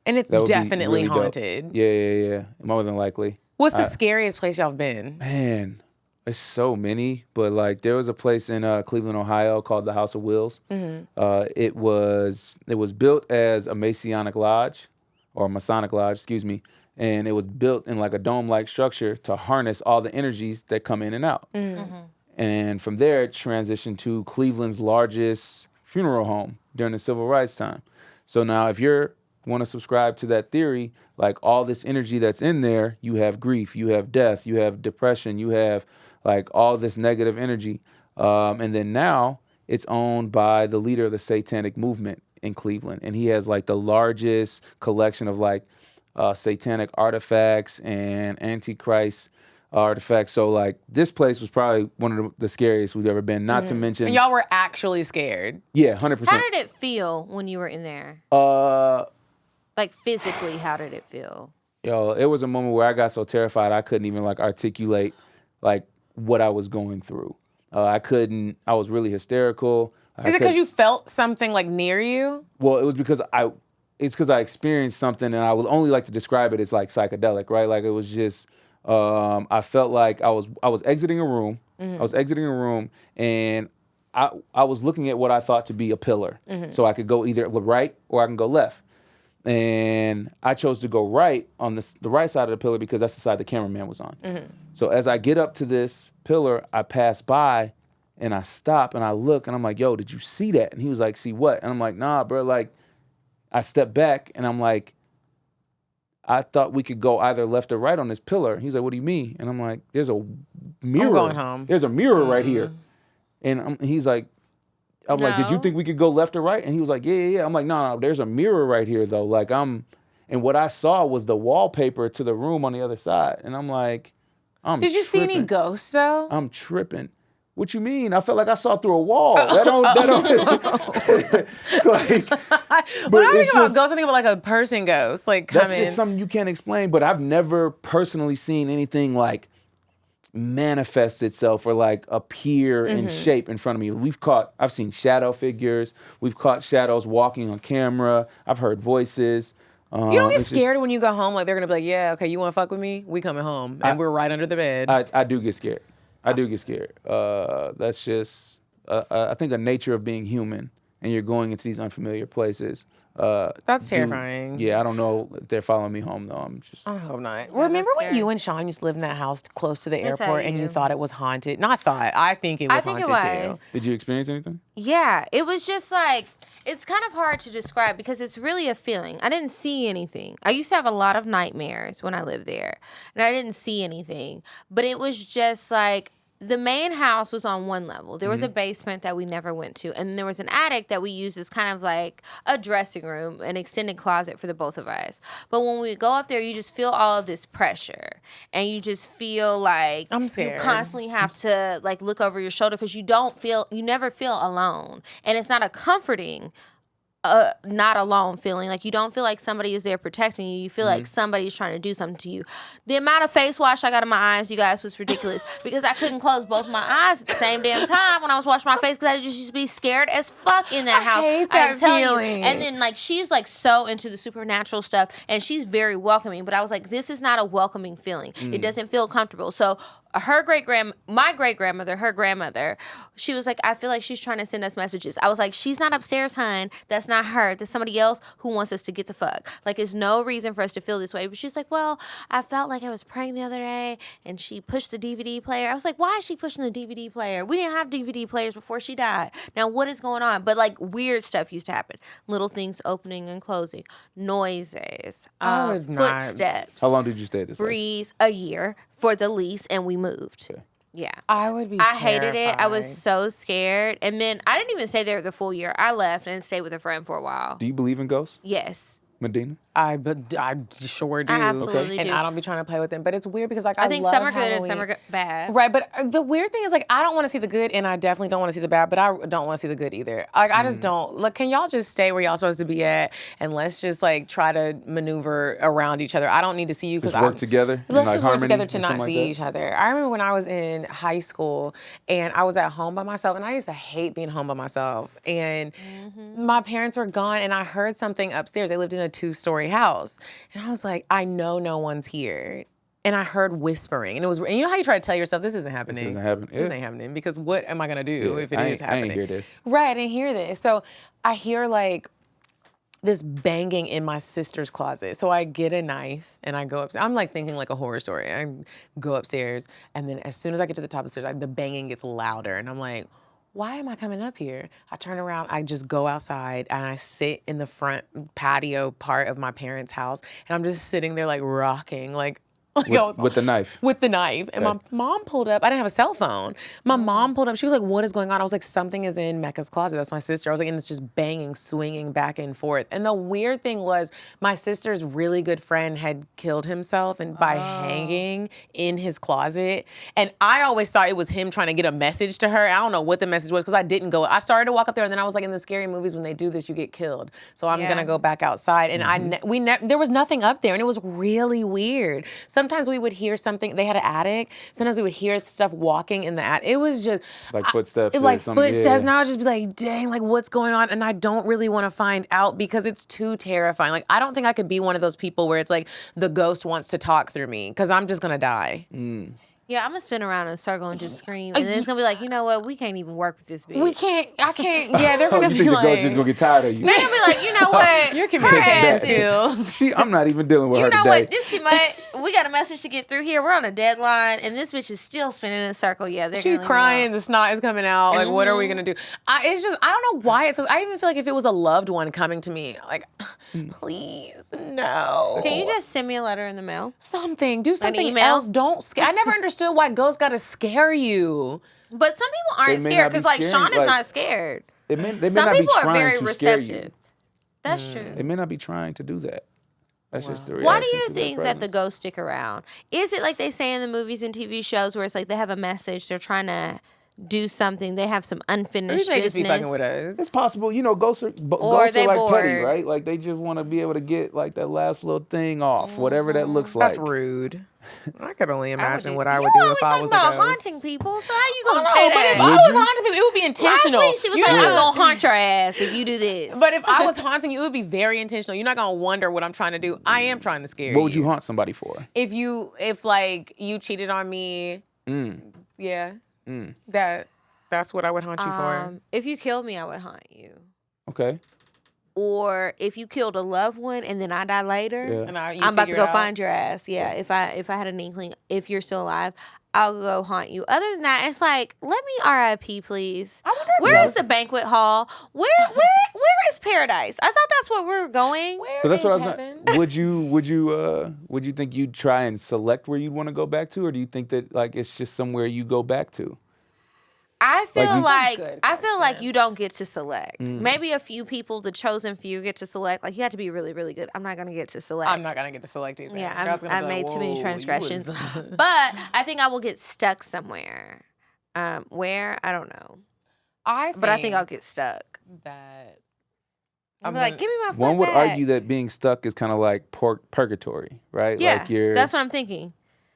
And it's That would be definitely really dope. haunted. Yeah. More than likely. What's the scariest place y'all been? Man, there's so many. But like, there was a place in Cleveland, Ohio called the House of Wills. It was built as a Masonic lodge, or a Masonic lodge, excuse me. And it was built in like a dome-like structure to harness all the energies that come in and out. And from there, it transitioned to Cleveland's largest funeral home during the Civil Rights time. So now if you want to subscribe to that theory, like all this energy that's in there, you have grief, you have death, you have depression, you have like all this negative energy. And then now it's owned by the leader of the satanic movement in Cleveland. And he has like the largest collection of like satanic artifacts and Antichrist artifacts. So like this place was probably one of the scariest we've ever been. Not to mention, And y'all were actually scared. yeah, 100%. How did it feel when you were in there? Like physically, how did it feel? Yo, it was a moment where I got so terrified I couldn't even like articulate like what I was going through. I was really hysterical. Is it because you felt something like near you? Well, it was because I experienced something, and I would only like to describe it as like psychedelic, right? Like it was just, I felt like I was exiting a room. I was exiting a room, and I was looking at what I thought to be a pillar. So I could go either right or I can go left. And I chose to go right on the right side of the pillar because that's the side the cameraman was on. So as I get up to this pillar, I pass by and I stop and I look and I'm like, yo, did you see that? And he was like, see what? And I'm like, nah, bro. Like, I step back and I'm like, I thought we could go either left or right on this pillar. He's like, what do you mean? And I'm like, there's a mirror. I'm going home. There's a mirror right here. And he's like, I'm like, did you think we could go left or right? And he was like, yeah. I'm like, no, there's a mirror right here though. Like and what I saw was the wallpaper to the room on the other side. And I'm like, Did you see any ghosts though? I'm tripping. What you mean? I felt like I saw through a wall. That don't like. When I think about ghosts, I think about like a person ghost, like coming. That's just something you can't explain. But I've never personally seen anything like manifest itself or like appear in shape in front of me. I've seen shadow figures. We've caught shadows walking on camera. I've heard voices. You don't get scared when you go home, like they're gonna be like, yeah, okay, you wanna fuck with me? We coming home. And we're right under the bed. I do get scared. That's just, I think, the nature of being human, and you're going into these unfamiliar places. That's terrifying. Yeah, I don't know if they're following me home, though. I hope not. Remember when you and Sean used to live in that house close to the airport and you thought it was haunted? Not thought. I think it was haunted too. Did you experience anything? Yeah, it was just like, it's kind of hard to describe because it's really a feeling. I didn't see anything. I used to have a lot of nightmares when I lived there, and I didn't see anything. But it was just like, the main house was on one level. There was a basement that we never went to. And there was an attic that we used as kind of like a dressing room, an extended closet for the both of us. But when we go up there, you just feel all of this pressure. And you just feel like I'm scared. You constantly have to like look over your shoulder because you never feel alone. And it's not a comforting not alone feeling. Like, you don't feel like somebody is there protecting you. You feel like somebody's trying to do something to you. The amount of face wash I got in my eyes, you guys, was ridiculous because I couldn't close both my eyes at the same damn time when I was washing my face because I just used to be scared as fuck in that house. hate that feeling. You. And then, like, she's, like, so into the supernatural stuff, and she's very welcoming, but I was like, this is not a welcoming feeling. It doesn't feel comfortable. So my great-grandmother, her grandmother, she was like, I feel like she's trying to send us messages. I was like, she's not upstairs, hun. That's not her. That's somebody else who wants us to get the fuck. Like, there's no reason for us to feel this way. But she's like, well, I felt like I was praying the other day, and she pushed the DVD player. I was like, why is she pushing the DVD player? We didn't have DVD players before she died. Now, what is going on? But, like, weird stuff used to happen. Little things opening and closing. Noises. Footsteps. How long did you stay at this place? Breeze. A year. For the lease, and we moved. Okay. Yeah. I would be I hated it. I was terrified. so scared. And then I didn't even stay there the full year. I left and stayed with a friend for a while. Do you believe in ghosts, Yes. Medina? I sure do. I absolutely and do. I don't be trying to play with them. But it's weird because, like, I think love some are good and Halloween. some are bad. Right, but the weird thing is, like, I don't want to see the good, and I definitely don't want to see the bad, but I don't want to see the good either. Like, I just don't. Look, can y'all just stay where y'all supposed to be at, and let's just, like, try to maneuver around each other. I don't need to see you because Just work together? in, Let's like, just work harmony together or to something not like see that? each other. I remember when I was in high school, and I was at home by myself, and I used to hate being home by myself. And my parents were gone, and I heard something upstairs. They lived in a 2-story house. And I was like, I know no one's here. And I heard whispering. And you know how you try to tell yourself, this isn't happening. This isn't happening. This Yeah. ain't happening. Because what am I going to do if it I is ain't happening? hear this. Right, I didn't hear this. So I hear, like, this banging in my sister's closet. So I get a knife and I go upstairs. I'm, like, thinking like a horror story. I go upstairs, and then as soon as I get to the top of the stairs, the banging gets louder. And I'm like, why am I coming up here? I turn around, I just go outside, and I sit in the front patio part of my parents' house, and I'm just sitting there, like, rocking, like I was- With the knife. with the knife. And my mom pulled up. I didn't have a cell phone. My mom pulled up. She was like, what is going on? I was like, something is in Mecca's closet. That's my sister. I was like, and it's just banging, swinging back and forth. And the weird thing was my sister's really good friend had killed himself and by hanging in his closet. And I always thought it was him trying to get a message to her. I don't know what the message was because I didn't go. I started to walk up there, and then I was like, in the scary movies, when they do this, you get killed. So I'm going to go back outside. And there was nothing up there, and it was really weird. Sometimes we would hear something. They had an attic. Sometimes we would hear stuff walking in the attic. It was just Like footsteps or like something, footsteps, yeah. and I would just be like, dang, like, what's going on? And I don't really want to find out because it's too terrifying. Like, I don't think I could be one of those people where it's like the ghost wants to talk through me because I'm just gonna die. Yeah, I'm going to spin around in a circle and just scream. And then it's going to be like, you know what? We can't even work with this bitch. We can't. I can't. Yeah, they're gonna You be think the like, ghost just gonna get tired of you? They're going to be like, you know what? your Her communication ass is skills. I'm not even dealing with You her know today. what? This too much. We got a message to get through here. We're on a deadline, and this bitch is still spinning in a circle. Yeah, they're She's gonna crying. The snot is coming out. Like, what are we gonna do? It's just, I don't know why it's so. I even feel like if it was a loved one coming to me, like, please, no. Can you just send me a letter in the mail? something? Do something email? else. Don't scare. I never understood why ghosts gotta scare you. But some people aren't They may scared not be because, like, scared, Sean is like- not scared. They may Some not be people are trying very to scare receptive. you. That's true. They may not be trying to do that. That's just the reaction. Why do you to their think that the presence. ghosts stick around? Is it like they say in the movies and TV shows where it's like they have a message, they're trying to do something, they have some Or unfinished you may just be business? fucking with us. It's possible, you know. Ghosts are Or ghosts they are like petty, bored. right? Like they just want to be able to get like that last little thing off, whatever that looks like. That's rude. I could only imagine what I You would do always if I talking was about a ghost. haunting people, so how you I gonna don't say know, but if that? I Would was you? haunting people, it would be intentional. Last week she was You like, know? I'm gonna haunt your ass if you do this. But if I was haunting you, it would be very intentional. You're not gonna wonder what I'm trying to do. I am trying to scare you. What would you haunt somebody for? If like you cheated on me, yeah, that's what I would haunt you for. If you killed me, I would haunt you. Okay. Or if you killed a loved one and then I die later, Yeah. And you I'm about to figure go it out. find your ass. Yeah, if I had an inkling, if you're still alive, I'll go haunt you. Other than that, it's like, let me RIP, please. I wonder if Where is ghosts- the banquet hall? Where is paradise? I thought that's where we were going. Where So that's what I is was heaven? going. Would you think you'd try and select where you'd want to go back to, or do you think that like it's just somewhere you go back to? I feel you- like That's a good I feel like question. you don't get to select. Maybe a few people, the chosen few, get to select. Like you have to be really, really good. I'm not gonna get to select. I'm not gonna get to select either. Yeah, God's gonna I've be like, made too many "Whoa, transgressions. you was-" But I think I will get stuck somewhere. Where? I don't know. I But I think I'll get stuck. that I'm like, give me my foot One would back. argue that being stuck is kind of like purgatory, right? Yeah, like you're, that's what I'm thinking.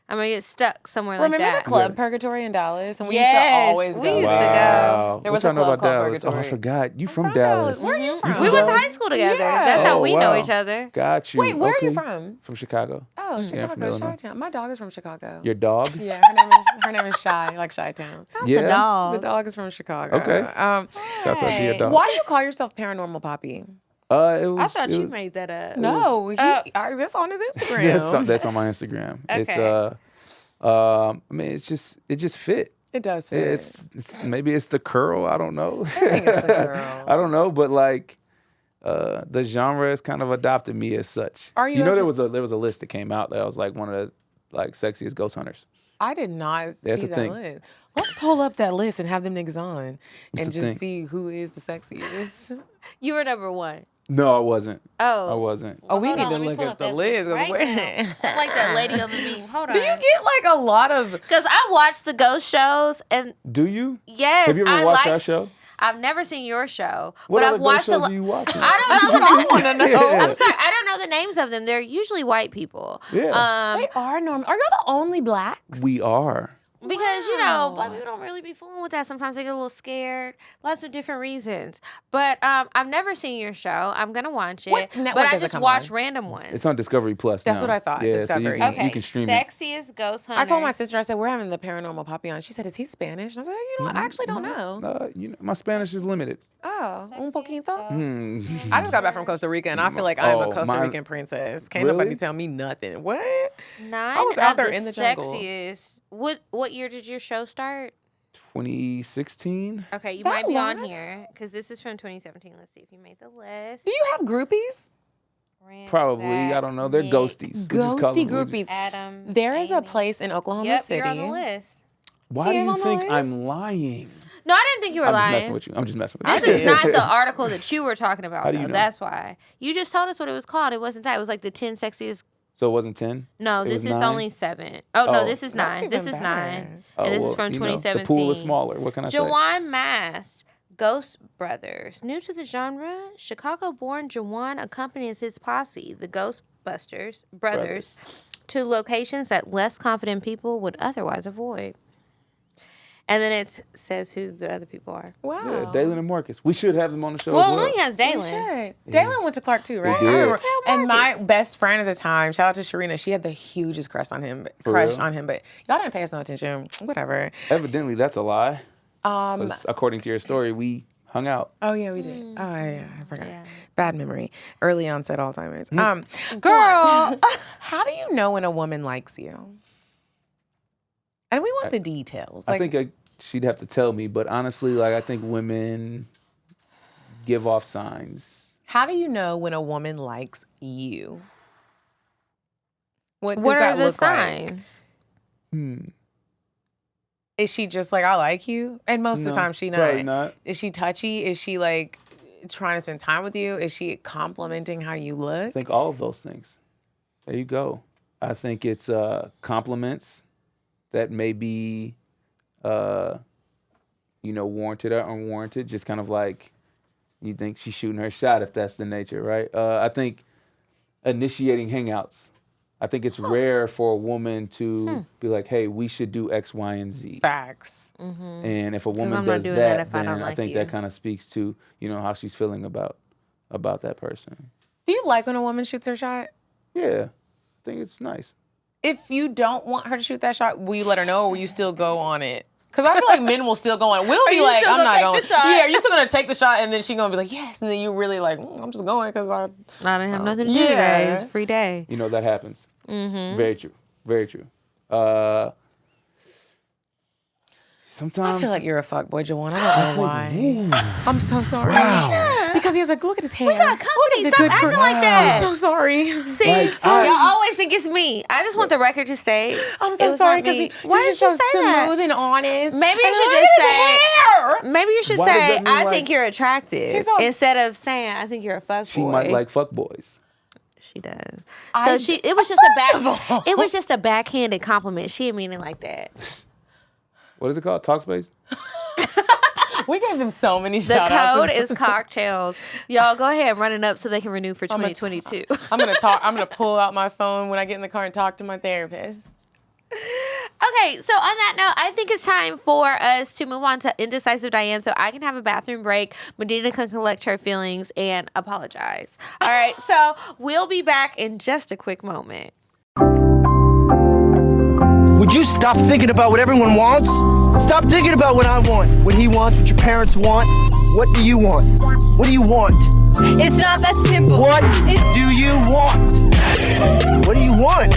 I'm going to get stuck somewhere like Remember that. the club Purgatory in Dallas? And we Yes, used to always go. we used to Wow. There What was a y'all know club about called Dallas? Oh, I Purgatory. forgot. You from From Dallas? Where are you from? We went to high school together. Yeah. That's how Oh, we know wow. each other. Got you. Wait, where are you Okay. from? From Chicago. Oh, from Chicago, Illinois. Chi-Town. My dog is from Chicago. Your dog? Yeah, her name is Shy, like Chi-Town. Yeah. The dog. The dog is from Chicago. Okay. Shouts out to your dog. Why do you call yourself Paranormal Poppy? It was. I thought it you was- made that up. No, that's on his Instagram. That's on my Instagram. It's Okay. I mean, it just fit. It does fit. It's maybe it's the curl. I don't know. I think it's the girl. I don't know, but like the genre has kind of adopted me as such. Are you know ever- there was a list that came out that was like one of the like sexiest ghost hunters. I did not That's see the that thing. list. Let's pull up that list and have them niggas on the and just thing. see who is the sexiest. You were number one. No, I wasn't. Oh. I wasn't. Oh, we Hold need on, to let me look pull at up the that list. 'cause right we're- now. I like that lady on the meme. Hold on. Do you get like a lot of? Because I watch the ghost shows, and Do you? yes, Have you ever I watched like. our show? I've never seen your show, What but other I've watched ghost a shows lot. are you watching? I don't know. Yeah. I'm sorry, I don't know the names of them. They're usually white people. Yeah. They are normal. Are y'all the only blacks? We are. Because, you know, black people don't really be fooling with that. Sometimes they get a little scared. Lots of different reasons. But I've never seen your show. I'm going to watch it. What network but I does it just come watch on? random ones. It's on Discovery Plus That's now. what I thought, Yeah, Discovery. So Okay, you can stream it. sexiest ghost hunter. I told my sister, I said, we're having the Paranormal Poppy on. She said, is he Spanish? And I said, you know what? I actually don't know. My Spanish is limited. Oh, un poquito. Mm. I just got back from Costa Rica, and I feel like I'm a Oh, Costa mine- Rican princess. Can't Really? nobody tell me nothing. What? 9 was out of there the in the jungle. sexiest. What year did your show start? 2016. Okay, you That might be on long? here because this is from 2017. Let's see if you made the list. Do you have groupies? Probably. Ransack, I don't know. They're Nick, ghosties. We just call Ghosty them- groupies. Adam. There is a Amy. place in Oklahoma Yep, City. you're on the list. Why do He is you on the think list? I'm lying? No, I didn't think you were I'm just lying. messing with you. I'm just messing with you. This is not the article that you were talking about, How do though. you know? That's why. You just told us what it was called. It wasn't that. It was like the 10 sexiest. So it wasn't 10? No, It this was is 9? only 7. Oh, no, Oh. this is That's 9. This even is better. 9. Oh, And this is well, from you know, 2017. the pool is smaller. What can I say? Jawan Mass, Ghost Brothers. New to the genre, Chicago-born Jawan accompanies his posse, the Ghostbusters Brothers, to locations that less confident people would otherwise avoid. And then it says who the other people are. Wow. Yeah, Dalen and Marcus. We should have them on the show Well, as well. only has We Dalen. should. Dalen went to Clark too, right? did. I remember. Tell And my Marcus. best friend at the time, shout out to Sharina, she had the hugest crush on him. real? But y'all didn't pay us no attention. Whatever. Evidently, that's a lie. 'Cause according to your story, we hung out. Oh yeah, we did. Oh yeah, I forgot. Bad memory. Early onset Alzheimer's. Hmm. Girl, how do you know when a woman likes you? And we want the details. I think she'd have to tell me, but honestly, like I think women give off signs. how do you know when a woman likes you? What does What that are the look like? signs? Is she just like, I like you? And most of the No, time she probably not. not. Is she touchy? Is she like trying to spend time with you? Is she complimenting how you look? I think all of those things. There you go. I think it's compliments that may be, warranted or unwarranted. Just kind of like you think she's shooting her shot if that's the nature, right? I think initiating hangouts. I think it's rare for a woman to be like, hey, we should do X, Y, and Z. Facts. And if a woman I'm not does doing that, that if I then don't I like think you. that kind of speaks to, how she's feeling about that person. Do you like when a woman shoots her shot? Yeah, I think it's nice. If you don't want her to shoot that shot, will you let her know or will you still go on it? Because I feel like men will still go on. We'll be you like, still I'm gonna not take going. the shot? Yeah, you're still going to take the shot and then she's going to be like, yes. And then you really like, I'm just going because I. I didn't have nothing to do Yeah. today. It's a free day. That happens. Very true. Very true. Sometimes I feel like you're a fuckboy, Jawan. I don't know why. I'm so sorry. Because he has like, look at his hair. got company. Stop acting like that. I'm so sorry. See, Like, y'all always think it's me. I just want the record to state. I'm it so was sorry not me. because Why you're did you so say smooth that? and honest. Maybe you And should look just at say. his hair. Maybe you should Why does say, that mean, I like- think you're attractive, He's all- instead of saying, I think you're a fuckboy. she might like fuckboys. She does. I- So it was just a First of all- it was just a backhanded compliment. She didn't mean it like that. What is it called? Talkspace? We gave them so many The shout-outs. code is CockTales. Y'all go ahead and run it up so they can renew for 2022. I'm gonna pull out my phone when I get in the car and talk to my therapist. Okay, so on that note, I think it's time for us to move on to Indecisive Diane so I can have a bathroom break. Medina can collect her feelings and apologize. All right, so we'll be back in just a quick moment. Would you stop thinking about what everyone wants? Stop thinking about what I want, what he wants, what your parents want. What do you want? What do you want? It's not that simple. What do you want? What do you want?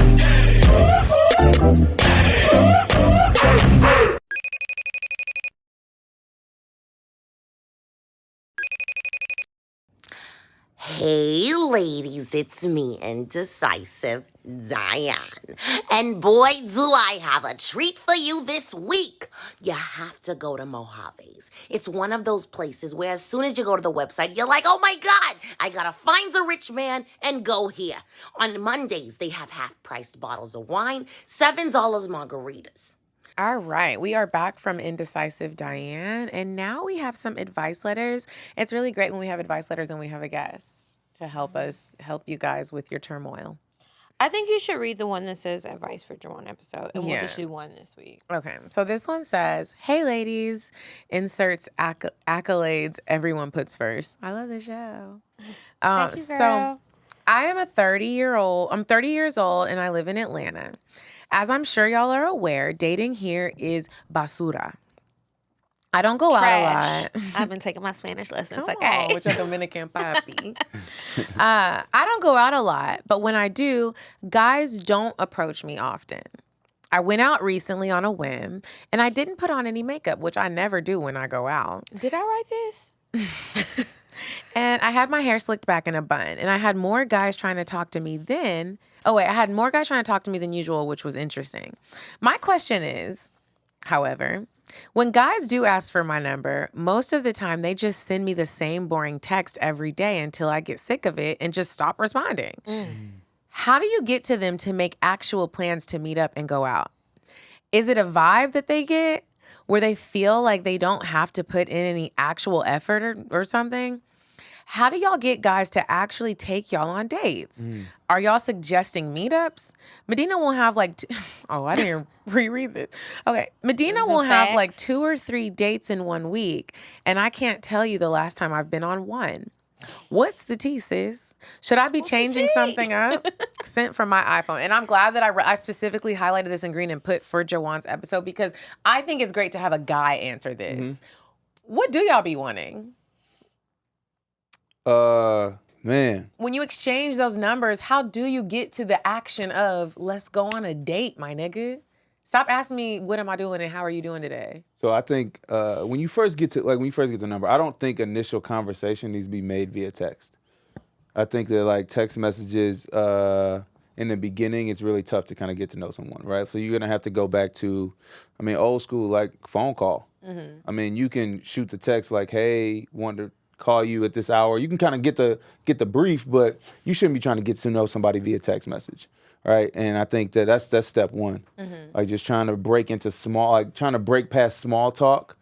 Hey ladies, it's me, Indecisive Diane. And boy, do I have a treat for you this week. You have to go to Mojave's. It's one of those places where as soon as you go to the website, you're like, oh my God, I gotta find a rich man and go here. On Mondays, they have half-priced bottles of wine, $7 margaritas. All right, we are back from Indecisive Diane, and now we have some advice letters. It's really great when we have advice letters and we have a guest to help you guys with your turmoil. I think you should read the one that says advice for Jawan episode, and we'll just do one this week. Okay, so this one says, hey ladies, inserts accolades everyone puts first. I love the show. Thank you, girl. So I am I'm 30 years old, and I live in Atlanta. As I'm sure y'all are aware, dating here is basura. I don't go out a lot. I've been taking my Spanish lessons, Come okay? on, with your Dominican papi. I don't go out a lot, but when I do, guys don't approach me often. I went out recently on a whim, and I didn't put on any makeup, which I never do when I go out. Did I write this? And I had my hair slicked back in a bun, and I had more guys trying to talk to me than... I had more guys trying to talk to me than usual, which was interesting. My question is, however, when guys do ask for my number, most of the time they just send me the same boring text every day until I get sick of it and just stop responding. How do you get to them to make actual plans to meet up and go out? Is it a vibe that they get where they feel like they don't have to put in any actual effort or something? How do y'all get guys to actually take y'all on dates? Are y'all suggesting meetups? Medina will have I didn't even reread this. Okay, Medina will have like 2 or 3 dates in 1 week, and I can't tell you the last time I've been on one. What's the tea, sis? Should I be changing something up? Sent from my iPhone. And I'm glad that I specifically highlighted this in green and put for Jawan's episode because I think it's great to have a guy answer this. What do y'all be wanting? Man. When you exchange those numbers, how do you get to the action of let's go on a date, my nigga? Stop asking me what am I doing and how are you doing today? So I think when you first get the number, I don't think initial conversation needs to be made via text. I think that text messages in the beginning, it's really tough to kind of get to know someone, right? So you're gonna have to go back to, old school phone call. You can shoot the text hey, want to call you at this hour. You can kind of get the brief, but you shouldn't be trying to get to know somebody via text message, right? And I think that's step one. Just trying to break into trying to break past small talk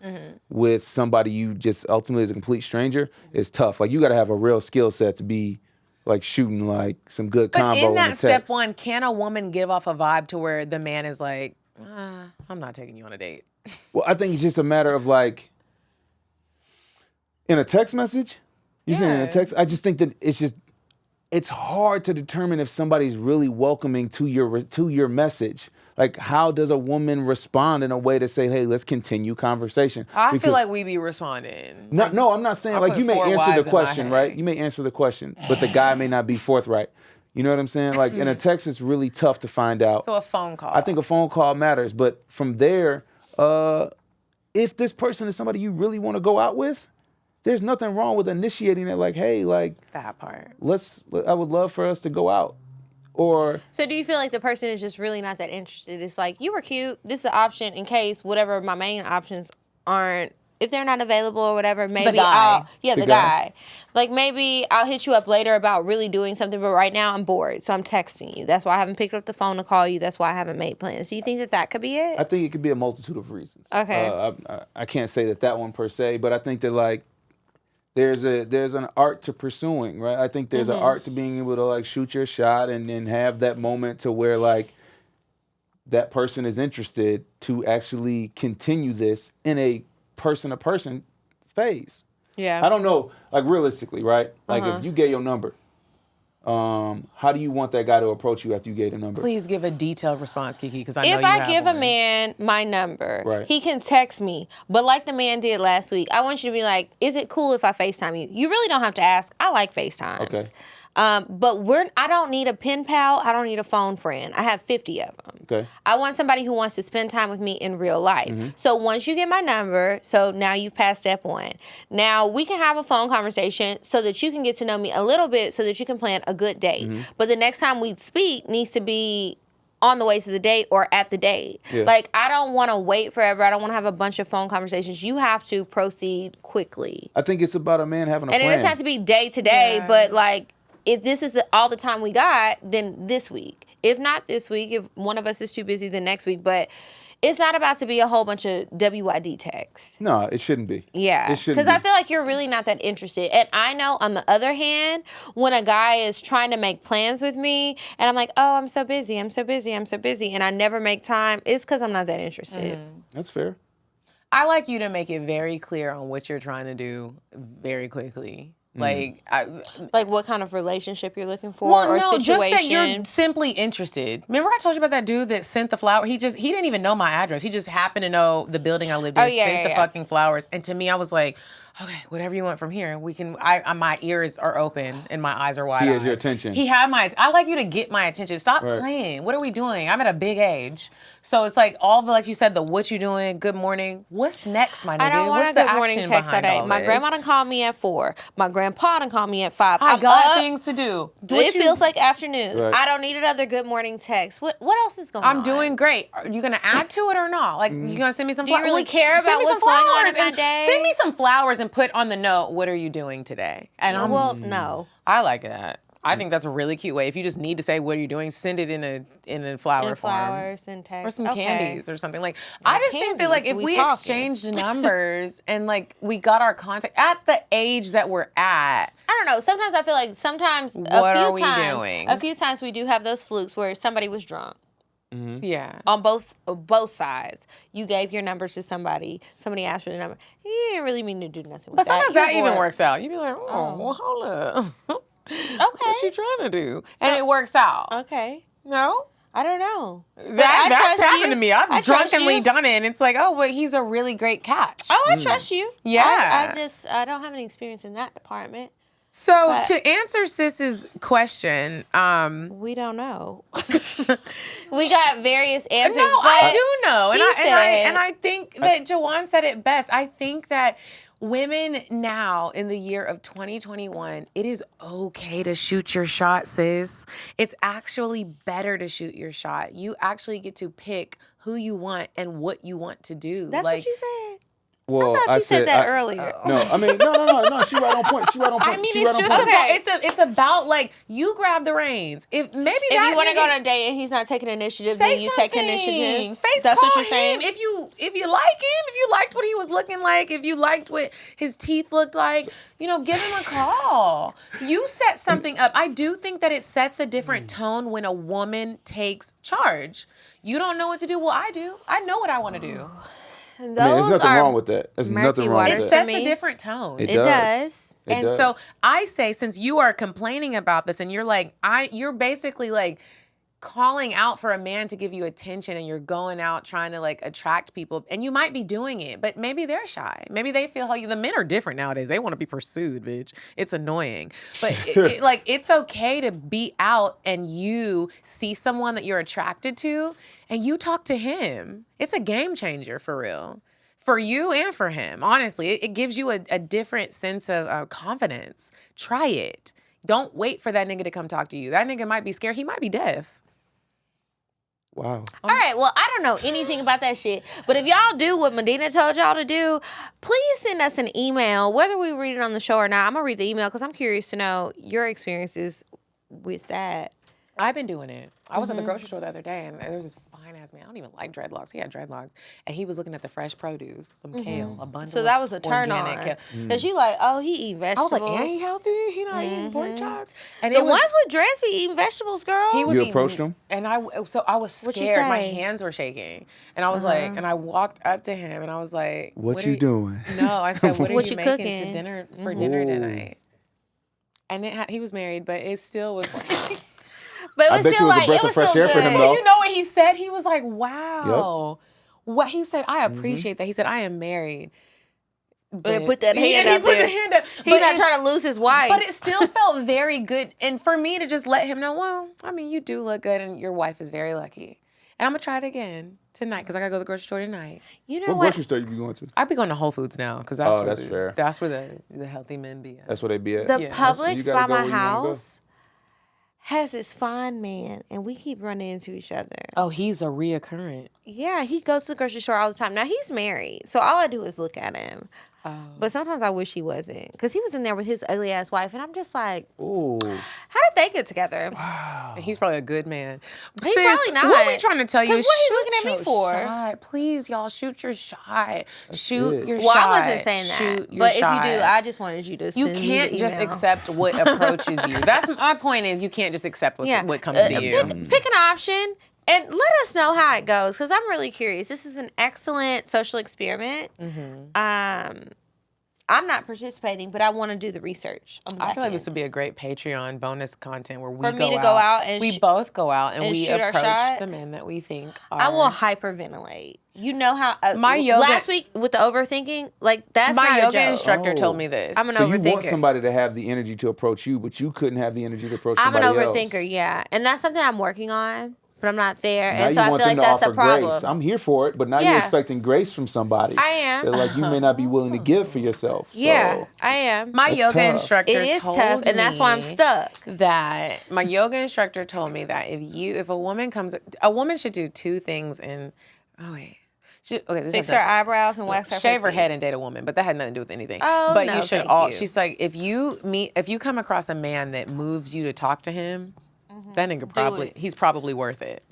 with somebody you just ultimately is a complete stranger is tough. You got to have a real skill set to be shooting some good combo. But in that text. step one, can a woman give off a vibe to where the man is I'm not taking you on a date? Well, I think it's just a matter of in a text message, you're saying in a text, I just think that it's hard to determine if somebody's really welcoming to your message. How does a woman respond in a way to say, hey, let's continue conversation? I feel like we be responding. No, I'm not saying you may answer the question, right? You may answer the question, but the guy may not be forthright. You know what I'm saying? In a text, it's really tough to find out. So a phone call. I think a phone call matters, but from there, if this person is somebody you really want to go out with, there's nothing wrong with initiating it hey, that part. I would love for us to go out. Or So do you feel like the person is just really not that interested? It's you were cute. This is an option in case whatever my main options aren't if they're not available or whatever, maybe guy. the guy. Like maybe I'll hit you up later about really doing something, but right now I'm bored, so I'm texting you. That's why I haven't picked up the phone to call you. That's why I haven't made plans. Do you think that could be it? I think it could be a multitude of reasons. Okay. I can't say that one per se, but I think that like there's an art to pursuing, right? I think there's an art to being able to like shoot your shot and then have that moment to where like that person is interested to actually continue this in a person-to-person phase. Yeah. I don't know, like realistically, right? Like if you gave your number, how do you want that guy to approach you after you gave the number? Please give a detailed response, Kiki, because I know you If have I give one. a man my number, Right. he can text me. But like the man did last week, I want you to be like, is it cool if I FaceTime you? You really don't have to ask. I like FaceTimes. Okay. But I don't need a pen pal. I don't need a phone friend. I have 50 of them. Okay. I want somebody who wants to spend time with me in real life. So once you get my number, so now you've passed step 1. Now we can have a phone conversation so that you can get to know me a little bit so that you can plan a good date. But the next time we speak needs to be on the way to the date or at the date. Yeah. Like, I don't want to wait forever. I don't want to have a bunch of phone conversations. You have to proceed quickly. I think it's about a man having a And plan. it doesn't have to be day to day, but like, if this is all the time we got, then this week. If not this week, if one of us is too busy, then next week. But it's not about to be a whole bunch of WYD text. No, it shouldn't be. Yeah. It shouldn't Because I be. feel like you're really not that interested. And I know, on the other hand, when a guy is trying to make plans with me, and I'm like, oh, I'm so busy, and I never make time, it's because I'm not that interested. That's fair. I like you to make it very clear on what you're trying to do very quickly. Like, Like what kind of relationship you're looking for, well, or no, situation. just that you're simply interested. Remember I told you about that dude that sent the flower? He didn't even know my address. He just happened to know the building I lived in, sent the fucking flowers. And to me, I was like, okay, whatever you want from here, we can. My ears are open and my eyes are wide. He has your attention. He had I like you to get my attention. Stop playing. What are we doing? I'm at a big age, so it's like all the, like you said, the what you doing, good morning. What's next, my nigga? I don't want What's a the good morning action text all behind day. all My this? grandma done called me at 4. My grandpa done called me at 5. I I'm got up. things to do. It feels like afternoon. Right. I don't need another good morning text. What else is going on? I'm doing great. Are you gonna add to it or not? Like, you gonna send me some Do you flowers? really care Send about me what's some going on flowers in my and day? Send me some flowers and put on the note, what are you doing today? And I'm, Well, no. I like that. I think that's a really cute way. If you just need to say, what are you doing? Send it in a flower And form. flowers and text. Or some Okay. candies or something. Like, I just think that, like, if candies, we we talking. exchanged numbers and, like, we got our contact at the age that we're at. I don't know. Sometimes I feel like What are we doing? a few times we do have those flukes where somebody was drunk. Yeah. On both sides. You gave your number to somebody. Somebody asked for the number. You didn't really mean to do nothing with But sometimes that You even were- works out. You'd be like, oh, well, hold up. Okay. What you trying to do? And it works out. Okay. No? I don't know. But That's trust happened you. to me. I I've trust drunkenly you. done it, and it's like, oh, but he's a really great catch. Oh, I trust you. Yeah. I don't have any experience in that department. So but- to answer Sis's question, We don't know. We got various answers. no, but I do know, and he I said- think that Jawan said it best. I think that women now in the year of 2021, it is okay to shoot your shot, sis. It's actually better to shoot your shot. You actually get to pick who you want and what you want to do. That's like, what you said. Well, I thought you said that earlier. No, I mean, no. She right on point. I mean, She it's right on just point. about it's about like you grab the reins. If maybe If that you want to nigga- go on a date and he's not taking initiative, Say then you take something. initiative. Face That's call what you're saying. him. If you like him, if you liked what he was looking like, if you liked what his teeth looked like, give him a call. You set something up. I do think that it sets a different tone when a woman takes charge. You don't know what to do. Well, I do. I know what I want to do. Those I mean, there's nothing are wrong with that. There's murky nothing wrong waters It with to that. sets me. a different tone. It does. It And does. so I say, since you are complaining about this and you're like, you're basically like calling out for a man to give you attention and you're going out trying to like attract people and you might be doing it, but maybe they're shy. Maybe they feel the men are different nowadays. They want to be pursued, bitch. It's annoying. But it's okay to be out and you see someone that you're attracted to and you talk to him. It's a game changer for real. For you and for him, honestly. It gives you a different sense of confidence. Try it. Don't wait for that nigga to come talk to you. That nigga might be scared. He might be deaf. Wow. All right, well, I don't know anything about that shit. But if y'all do what Medina told y'all to do, please send us an email, whether we read it on the show or not. I'm going to read the email because I'm curious to know your experiences with that. I've been doing it. I was at the grocery store the other day, and there was this fine-ass man. I don't even like dreadlocks. He had dreadlocks. And he was looking at the fresh produce, some kale, a bundle So that was a turn on. kale. Because you like, oh, he eat I vegetables. was like, and he healthy? He not eating pork chops? And The ones with dreads be eating vegetables, girl. He was You eating, approached him? And I was What'd you scared. My say? hands were shaking. And I was like, and I walked up to him, and I was like, What you doing? No, I said, what are What you you making cooking? to dinner for dinner tonight? And he was married, but it still was like... But it I was bet still you it was a like, breath it of was fresh still air for good. him, But though. you know what he said? He was like, wow. What he said, I appreciate that. He said, I am married. But put that hand he up put there. the hand up. He's But not it's- trying to lose his wife. But it still felt very good. And for me to just let him know, well, I mean, you do look good and your wife is very lucky. And I'm going to try it again tonight because I got to go to the grocery store tonight. You know What what? grocery store you be going to? I'd be going to Whole Foods now because that's, That's fair. That's where the healthy men be at. That's where they be at. The Yeah. Publix You by gotta go my where you wanna go. house has this fine man, and we keep running into each other. Oh, he's a reoccurrent. Yeah, he goes to the grocery store all the time. Now, he's married, so all I do is look at him. But sometimes I wish he wasn't, because he was in there with his ugly-ass wife, and I'm just like, Ooh. how did they get together? And he's probably a good man. He's Sis, probably not. What we trying to tell you 'Cause is what he shoot looking at me your for? shot. Please, y'all, shoot your shot. Shoot it. your Well, shot. I wasn't saying that. Shoot your But if shot. you do, I just wanted you to You send me can't the just email. accept what approaches you. That's my point is you can't just accept what comes to you. Pick an option and let us know how it goes, because I'm really curious. This is an excellent social experiment. I'm not participating, but I want to do the research on I feel like men. this would be a great Patreon bonus content where we For go me to out. go out and we both go out and and we shoot our approach shot. the men that we think are. I will hyperventilate. You know how My yoga- last week with the overthinking, like that's My not a yoga joke. instructor Oh. told me this. I'm an So you overthinker. want somebody to have the energy to approach you, but you couldn't have the energy to approach I'm an somebody else. overthinker, yeah, and that's something I'm working on, but I'm not there, Now and so you I want feel them like to that's offer a problem. grace. I'm here for it, but now Yeah. you're expecting grace from somebody. I am. That like you may not be willing to give for yourself. Yeah, So, I am. my That's yoga tough. instructor It is told tough, and that's why I'm me stuck. That my yoga instructor told me that if a woman should do two things this Fix has her nothing- eyebrows and wax her shave her pussy. head and date a woman, but that had nothing to do with anything. Oh, but no, you should thank all. you. She's like, if you come across a man that moves you to talk to him, that nigga it. he's probably worth it.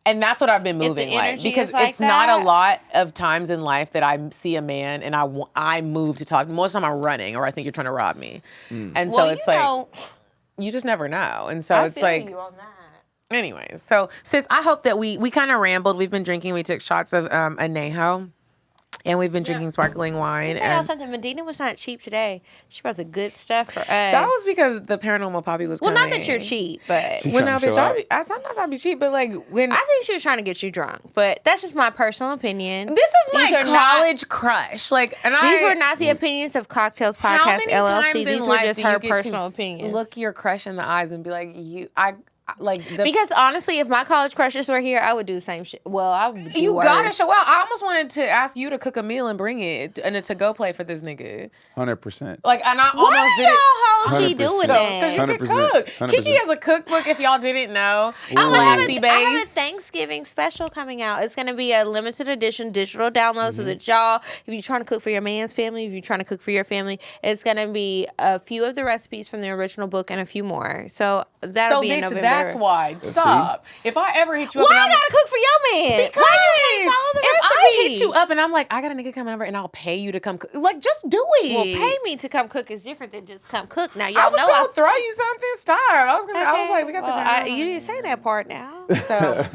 And that's what I've been If the moving like energy because is like it's not that- a lot of times in life that I see a man and I move to talk. Most of the time I'm running or I think you're trying to rob me, and so Well, it's you like know, you just never know. And so I it's feel like. you on that. Anyways, so sis, I hope that we kind of rambled. We've been drinking. We took shots of anejo, and we've been drinking sparkling wine. Tell y'all And something. Medina was not cheap today. She brought the good stuff for us. that was because the paranormal poppy was well, coming. not that you're cheap, but She's Well, trying no, to bitch, show out. sometimes I be cheap, but like when I think she was trying to get you drunk. But that's just my personal opinion. this is These my are not- college crush, like, and These were not the opinions of CockTales How Podcast many LLC. times in These were life just do you her get to personal opinions. Look your crush in the eyes and be like, Because honestly, if my college crushes were here, I would do the same shit. Well, I would do you worse. gotta show out. I almost wanted to ask you to cook a meal and bring it and a to-go plate for this nigga. 100%. Like, and I Why almost do did it. y'all hoes be 100%. doing Because that? you can 100%. cook. 100%. Kiki has a cookbook if y'all didn't know. I have Classy a base. Thanksgiving special coming out. It's going to be a limited edition digital download so that y'all, if you're trying to cook for your man's family, if you're trying to cook for your family, it's going to be a few of the recipes from the original book and a few more. So that'll So, be in bitch, November. that's why. Stop. If I ever hit you up Why and I I'm gotta cook for your man? because Why you can't follow the if recipe? I hit you up and I'm like, I got a nigga coming over and I'll pay you to come cook. Like, just do it. Well, pay me to come cook is different than just come cook. Now, I y'all was know gonna throw you something. Stop. I was like, we got the. you didn't say that part now. So,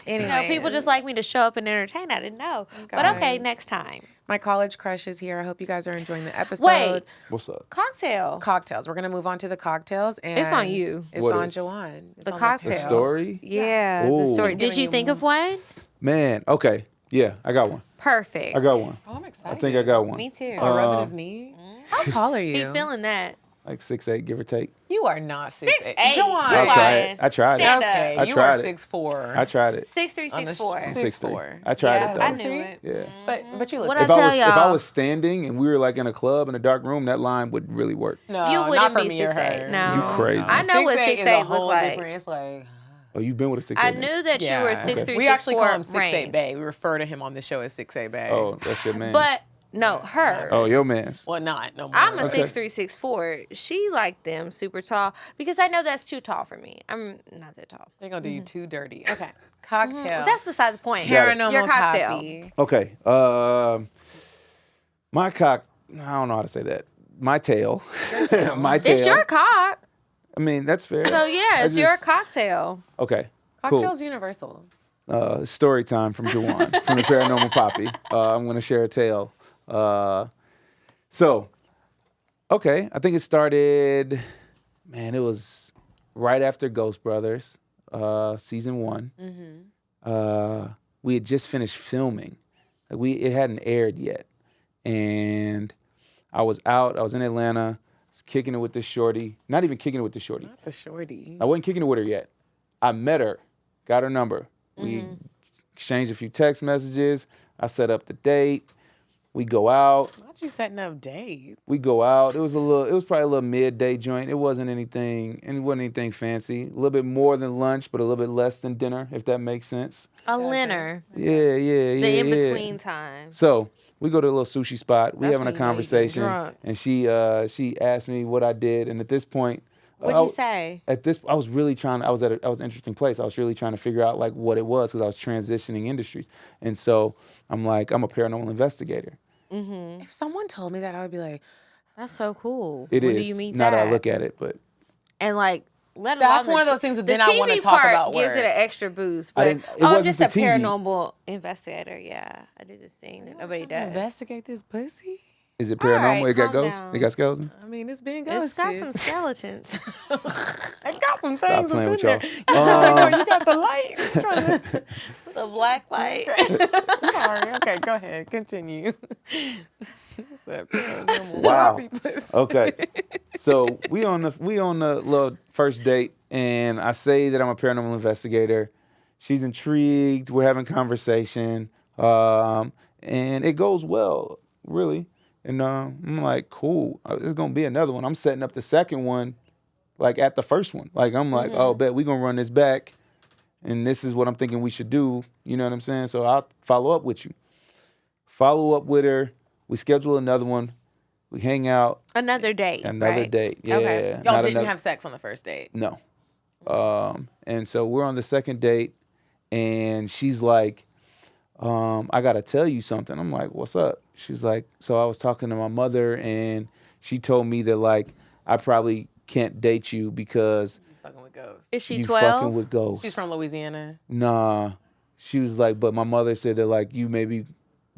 anyway, You know, people just like me to show up and entertain. I didn't know. But okay, Guys. next time. my college crush is here. I hope you guys are enjoying the episode. Wait. What's up? Cocktail. Cocktails. We're gonna move on to the cocktails, and It's on you. It's What on is? Jawan. It's The on cocktail. The story? Yeah, Ooh. the story. I'm Did giving you you think of one? Man, okay. Yeah, I got one. Perfect. I got one. Oh, I'm I excited. think I got one. Me too. Oh, rubbing his knee. How tall are He you? feeling that. Like 6'8", give or take. You are not 6'8". 6'8". Jawan. I tried it. I tried Stand it. up. Okay, I you tried are it. 6'4". I tried it. 6'3", 6'4". I'm 6'4". 6'3". I tried Yeah, it though. I knew it. Yeah. But you look. What I If tell I was y'all. standing and we were like in a club in a dark room, that line would really work. no, You not wouldn't for be me or 6'8". her. No. You crazy. I know what 6'8" is 6'8" a whole look like. different. It's like Oh, you've been with a 6'8" I man. knew that you were 6'3", We actually call him 6'4" 6'8" Bae. We refer to him on the show as 6'8" Bae. Oh, that's your man. But no, her. Oh, your man's. Well, not no more. I'm a Okay. 6'3", 6'4". She liked them super tall because I know that's too tall for me. I'm not that tall. They're going to do you too dirty. Okay. Cocktail. That's beside the point. Paranormal Your cocktail. Poppy. Okay. My cock. I don't know how to say that. My tail. My tail. It's your cock. I mean, that's fair. So yeah, it's your cocktail. Okay. Cocktail's universal. Cool. Story time from Jawan from the Paranormal Poppy. I'm going to share a tale. So, okay. I think it started. Man, it was right after Ghost Brothers, season 1. We had just finished filming. Like it hadn't aired yet. And I was in Atlanta, was kicking it with this shorty. Not even kicking it with the shorty. Not the shorty. I wasn't kicking it with her yet. I met her, got her number. We exchanged a few text messages. I set up the date. We go out. Not you setting up dates. We go out. It was probably a little midday joint. It wasn't anything fancy. A little bit more than lunch, but a little bit less than dinner, if that makes sense. A dinner. Yeah. The in-between time. So we go to a little sushi spot. We That's having a when you know you get conversation, drunk. and she asked me what I did, and at this point, What'd you say? I was really trying. I was at an interesting place. I was really trying to figure out like what it was because I was transitioning industries, and so I'm like, I'm a paranormal investigator. If someone told me that, I would be like, That's so cool. It when is. do you meet Now that I that? look at it, but And like, let That's alone one the of those things that the then I wanna TV talk part about gives it work. an extra boost. I But didn't- it I'm wasn't just the a TV. paranormal investigator. Yeah, I do this thing that nobody does. investigate this pussy? is it All paranormal? right, it got calm ghosts. down. It got skeletons. I mean, it's being ghosted. It's got some skeletons. It got some Stop things playing up with in y'all. there. You got the light. Trying to- The black light. Sorry. Okay, go ahead. Continue. What's that paranormal Wow. poppy pussy? Okay. So we on the little first date, and I say that I'm a paranormal investigator. She's intrigued. We're having conversation, and it goes well, really. And I'm like, cool. There's gonna be another one. I'm setting up the second one, like at the first one. Like I'm like, oh, bet we gonna run this back, and this is what I'm thinking we should do. You know what I'm saying? So I'll follow up with you. Follow up with her. We schedule another one. We hang out. Another date. Another right? date. Yeah. Okay. Y'all Not didn't another- have sex on the first date. No. And so we're on the second date, and she's like, I gotta tell you something. I'm like, what's up? She's like, so I was talking to my mother, and she told me that like I probably can't date you because Fucking with ghosts. Is she you 12? fucking with ghosts. She's from Louisiana. Nah. She was like, but my mother said that like you maybe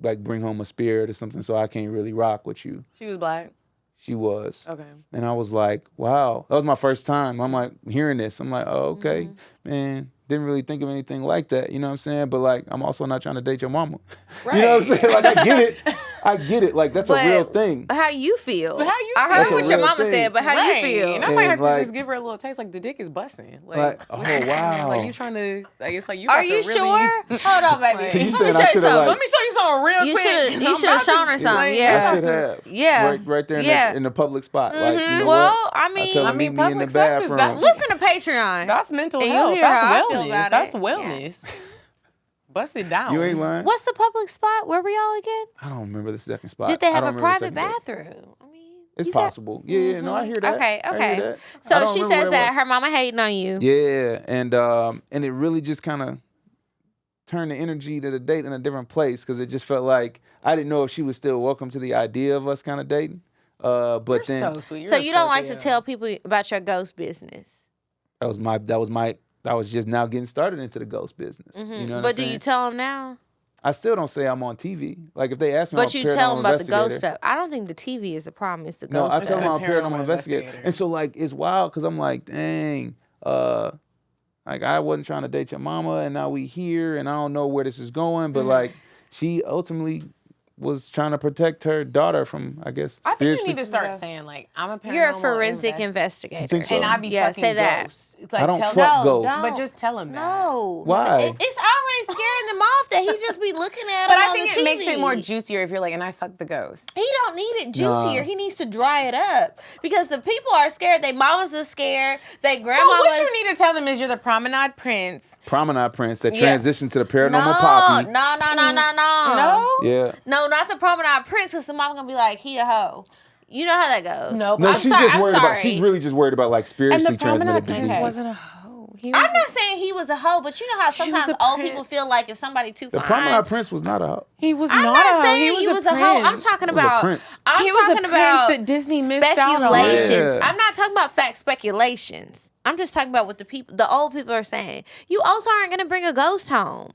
like bring home a spirit or something, so I can't really rock with you. She was black. She was. Okay. And I was like, wow. That was my first time. I'm like hearing this. I'm like, oh, okay. Man, didn't really think of anything like that. You know what I'm saying? But like, I'm also not trying to date your mama. Right. You know what I'm saying? Like, I get it. I get it. Like, that's a real thing. But how you feel? But how you I feel? heard That's a what your real mama thing. said, but how you feel? And I might And, have to like- just give her a little taste. Like the dick is busting. Like, oh, wow. Like you trying to? Like it's like you. Are got to you really, sure? Hold on, baby. So you Let me said show I you should've, something. like- Let me show you something real You quick. should- you I'm should've about to- shown her something, like, yeah. I'm I about should to- have. Yeah. Right there in, Yeah. in the public spot. Like, you know Well, what? I mean- tell her I meet me in the public sex is- bathroom. that's- Listen to Patreon. That's mental And you health. hear how I That's feel wellness. about That's it. wellness. Bust it down. You ain't lying? What's the public spot? Where were y'all again? I don't remember the second spot. Did they I have don't a remember the private second date. bathroom? I mean, It's you got- possible. Yeah, no, I hear that. Okay, I hear okay. that. I So don't she remember says what it that was. her mama hating on you. Yeah, and it really just kind of turned the energy to the date in a different place because it just felt like I didn't know if she was still welcome to the idea of us kind of dating. But You're then so sweet. You're So a you don't like to Scorpio. tell people about your ghost business. I was just now getting started into the ghost business. You know what I'm But do saying? you tell them now? I still don't say I'm on TV. Like if they ask me, But I'm a you tell them paranormal about the ghost investigator. stuff. I don't think the TV is the problem. It's the No, ghost I stuff. tell them I'm a Paranormal paranormal investigator. investigator. And so like it's wild because I'm like, dang, like I wasn't trying to date your mama, and now we here, and I don't know where this is going. But like she ultimately was trying to protect her daughter from, I guess, I think you spiritually. need to start saying like I'm a paranormal You're a forensic investigator. think so? and I be Yeah, fucking say that. ghosts. Like, I don't tell fuck them, ghosts. but just tell him that. No. Why? It's already scaring them off that he just be looking at But them I on think the it makes TV. it more juicier if you're like, and I fucked the ghost. He don't need it juicier. He needs to dry it up because the people are scared. Their mamas are scared. Their grandmamas. So what you need to tell them is you're the promenade prince. Promenade Prince that transitioned to the paranormal No. poppy. No. Yeah. No, not the promenade prince, because the mama gonna be like, he a hoe. You know how that goes. Nope. No, I'm she's sorry, just I'm worried about. sorry. She's really just worried about like And spiritually the promenade transmitted prince diseases. wasn't a hoe. I'm not saying he was a hoe, but you know how sometimes a old prince. people feel like if somebody too The fine. Promenade Prince was not a hoe. He was I'm not not a hoe. saying He he was was a hoe. I'm prince. talking He was a about. prince. I'm He was a talking prince about that Disney missed out on. speculations. Yeah. I'm not talking about fact speculations. I'm just talking about what the old people are saying. You also aren't gonna bring a ghost home,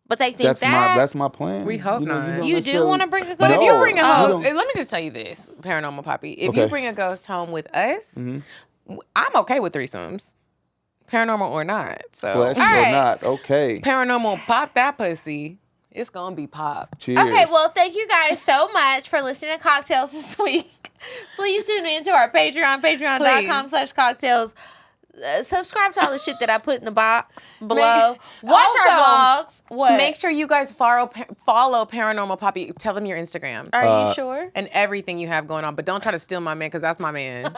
but they think That's my plan. We hope not. don't You do necessarily- want to bring a ghost. But if you bring a No, hoe, you don't. let me just tell you this, Paranormal Poppy. If Okay. you bring a ghost home with us, I'm okay with threesomes, paranormal or not. So Flesh All or right. not? Okay. paranormal pop that pussy. It's gonna be pop. Cheers. Okay, well, thank you guys so much for listening to CockTales this week. Please tune in to our Patreon, patreon.com/CockTales. Subscribe to all the shit that I put in the box below. Watch our vlogs. What? Make sure you guys follow Paranormal Poppy. Tell them your Instagram Are you sure? and everything you have going on. But don't try to steal my man, because that's my man.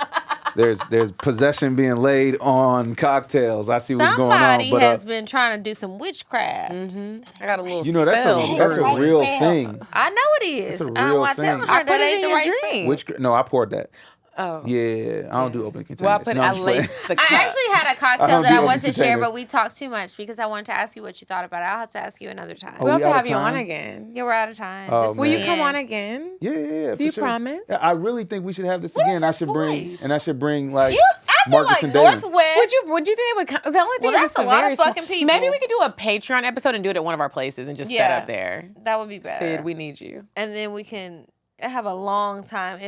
There's possession being laid on CockTales. I see what's going on. Somebody But has been trying to do some witchcraft. I got a little you know that's a spell. real thing. I know it is. That's a I don't real want to tell thing. her I that put it ain't in the your right drink. spring. No, I poured that. Oh. Yeah, I don't do open containers. Well, I put No, I'm I just playing. laced the cup. I actually had a I cocktail don't that do I open wanted to share, containers. but we talked too much because I wanted to ask you what you thought about it. I'll have to ask you another time. Oh, We'll have we to out have of you on time? again. Yeah, we're out of time. Oh, This is Will you the come end. on again? Yeah. Do you for sure. promise? Yeah, I really think we should have this What again. is I this should bring voice? and I should bring like I feel Marcus like and Damon. Northwest. Would you think it would come? The only thing Well, is that's a lot of very small- fucking people. Maybe we could do a Patreon episode and do it at one of our places and just set Yeah. up there. That would be better. Sid, we need you. And then we can have a long time.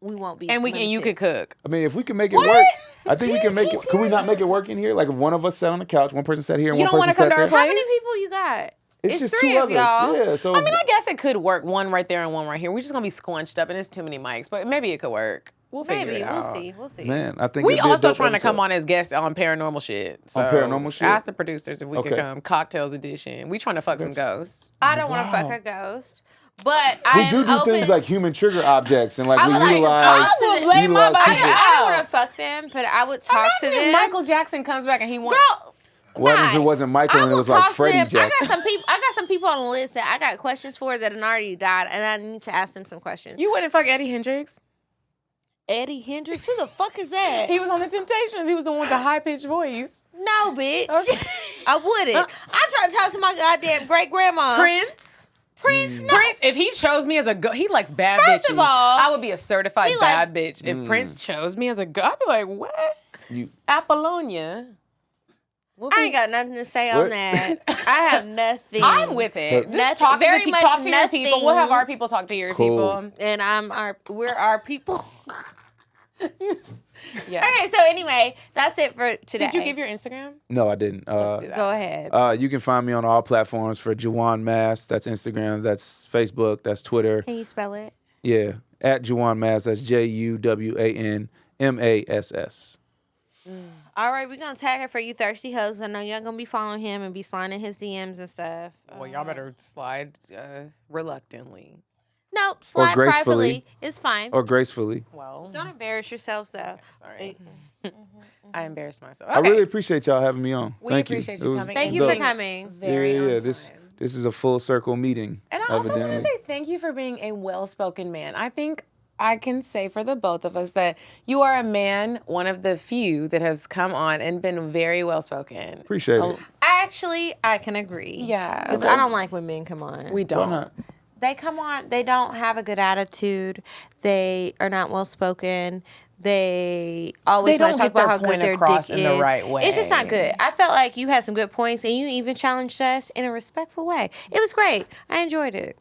We won't be. And you limited. could cook. I mean, if we can make it work, I think we can make it. Could we not make it work in here? Like if one of us sat on the couch, one person sat here, and You one don't person wanna come sat to our there. How place? many people you got? It's just three two of others. y'all. Yeah. So I mean, I guess it could work. One right there and one right here. We're just gonna be squunched up, and it's too many mics. But maybe it could work. We'll figure Maybe it we'll out. see. We'll see. man, I think We it'd be a also dope trying to come episode. on as guests on paranormal shit. So paranormal shit? Ask the producers if we could Okay. come. Cocktails edition. We trying to fuck some ghosts. I don't want to fuck a ghost, but I We am do open. things like human trigger objects and like I we would like to utilize. talk to them. Blame my utilize body people. I don't want to fuck them, but I would talk to Imagine them. if Michael Jackson comes back and he wants. Girl, What if it wasn't Michael I and it will was like talk to Freddie them. Jackson? I got some people on the list that I got questions for that had already died, and I need to ask them some questions. You wouldn't fuck Eddie Hendrix? Eddie Hendrix? Who the fuck is that? He was on the Temptations. He was the one with the high pitched voice. No, bitch. Okay. I wouldn't. I'm trying to talk to my goddamn great grandma. Prince. No. Prince, if he chose me as a he likes bad First bitches. of all, I would be a certified he bad bitch. If Prince chose me as a I'd be like, what? Apollonia. I ain't got nothing to say on What? that. I have nothing. I'm with it. Just Nothing. talk to, Very much talk to your people. nothing. We'll have our people talk to your Cool. people. And we're our people. Yeah. Okay, so anyway, that's it for today. Did you give your Instagram? No, I didn't. Let's do that. Go ahead. You can find me on all platforms for Juwan Mass. That's Instagram. That's Facebook. That's Twitter. Can you spell it? Yeah, at Juwan Mass. That's JUWANMASS. All right, we're going to tag her for you thirsty hoes. I know y'all going to be following him and be sliding his DMs and stuff. Well, y'all better slide reluctantly. Nope, slide gracefully. privately. It's fine. Or gracefully. Well, Don't embarrass yourselves, though. sorry. I embarrassed myself. I Okay. really appreciate y'all having me on. We Thank appreciate It you was coming. Thank and you for being coming. Very on This time. this is a full circle meeting. And I also want to say thank you for being a well-spoken man. I think I can say for the both of us that you are a man, one of the few that has come on and been very well-spoken. Appreciate it. Actually, I can agree. Yeah. Because I don't like when men come on. We Why don't. not? They come on, they don't have a good attitude. They are not well spoken. They always They want to don't talk get their about how good point their across dick in is. the right way. It's just not good. I felt like you had some good points and you even challenged us in a respectful way. It was great. I enjoyed it.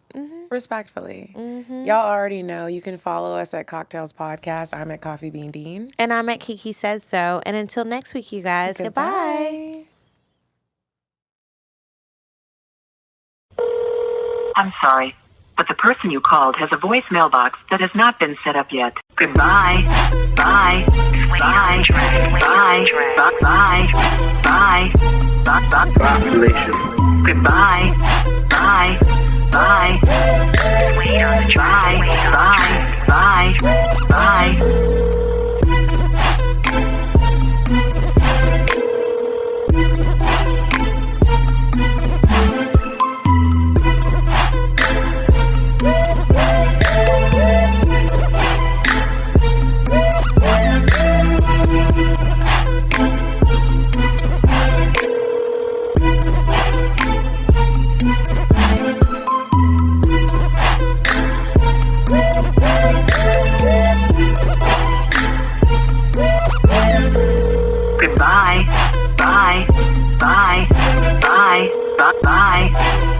Respectfully. Y'all already know you can follow us at CockTales Podcast. I'm at Coffee Bean Dean. And I'm at Kiki Said So. And until next week, you guys, goodbye. I'm sorry, but the person you called has a voicemail box that has not been set up yet. Goodbye. Bye. Bye. Bye. Bye. Bye. Bye. Population. Goodbye. Bye. Bye. Bye. Bye. Bye. Bye.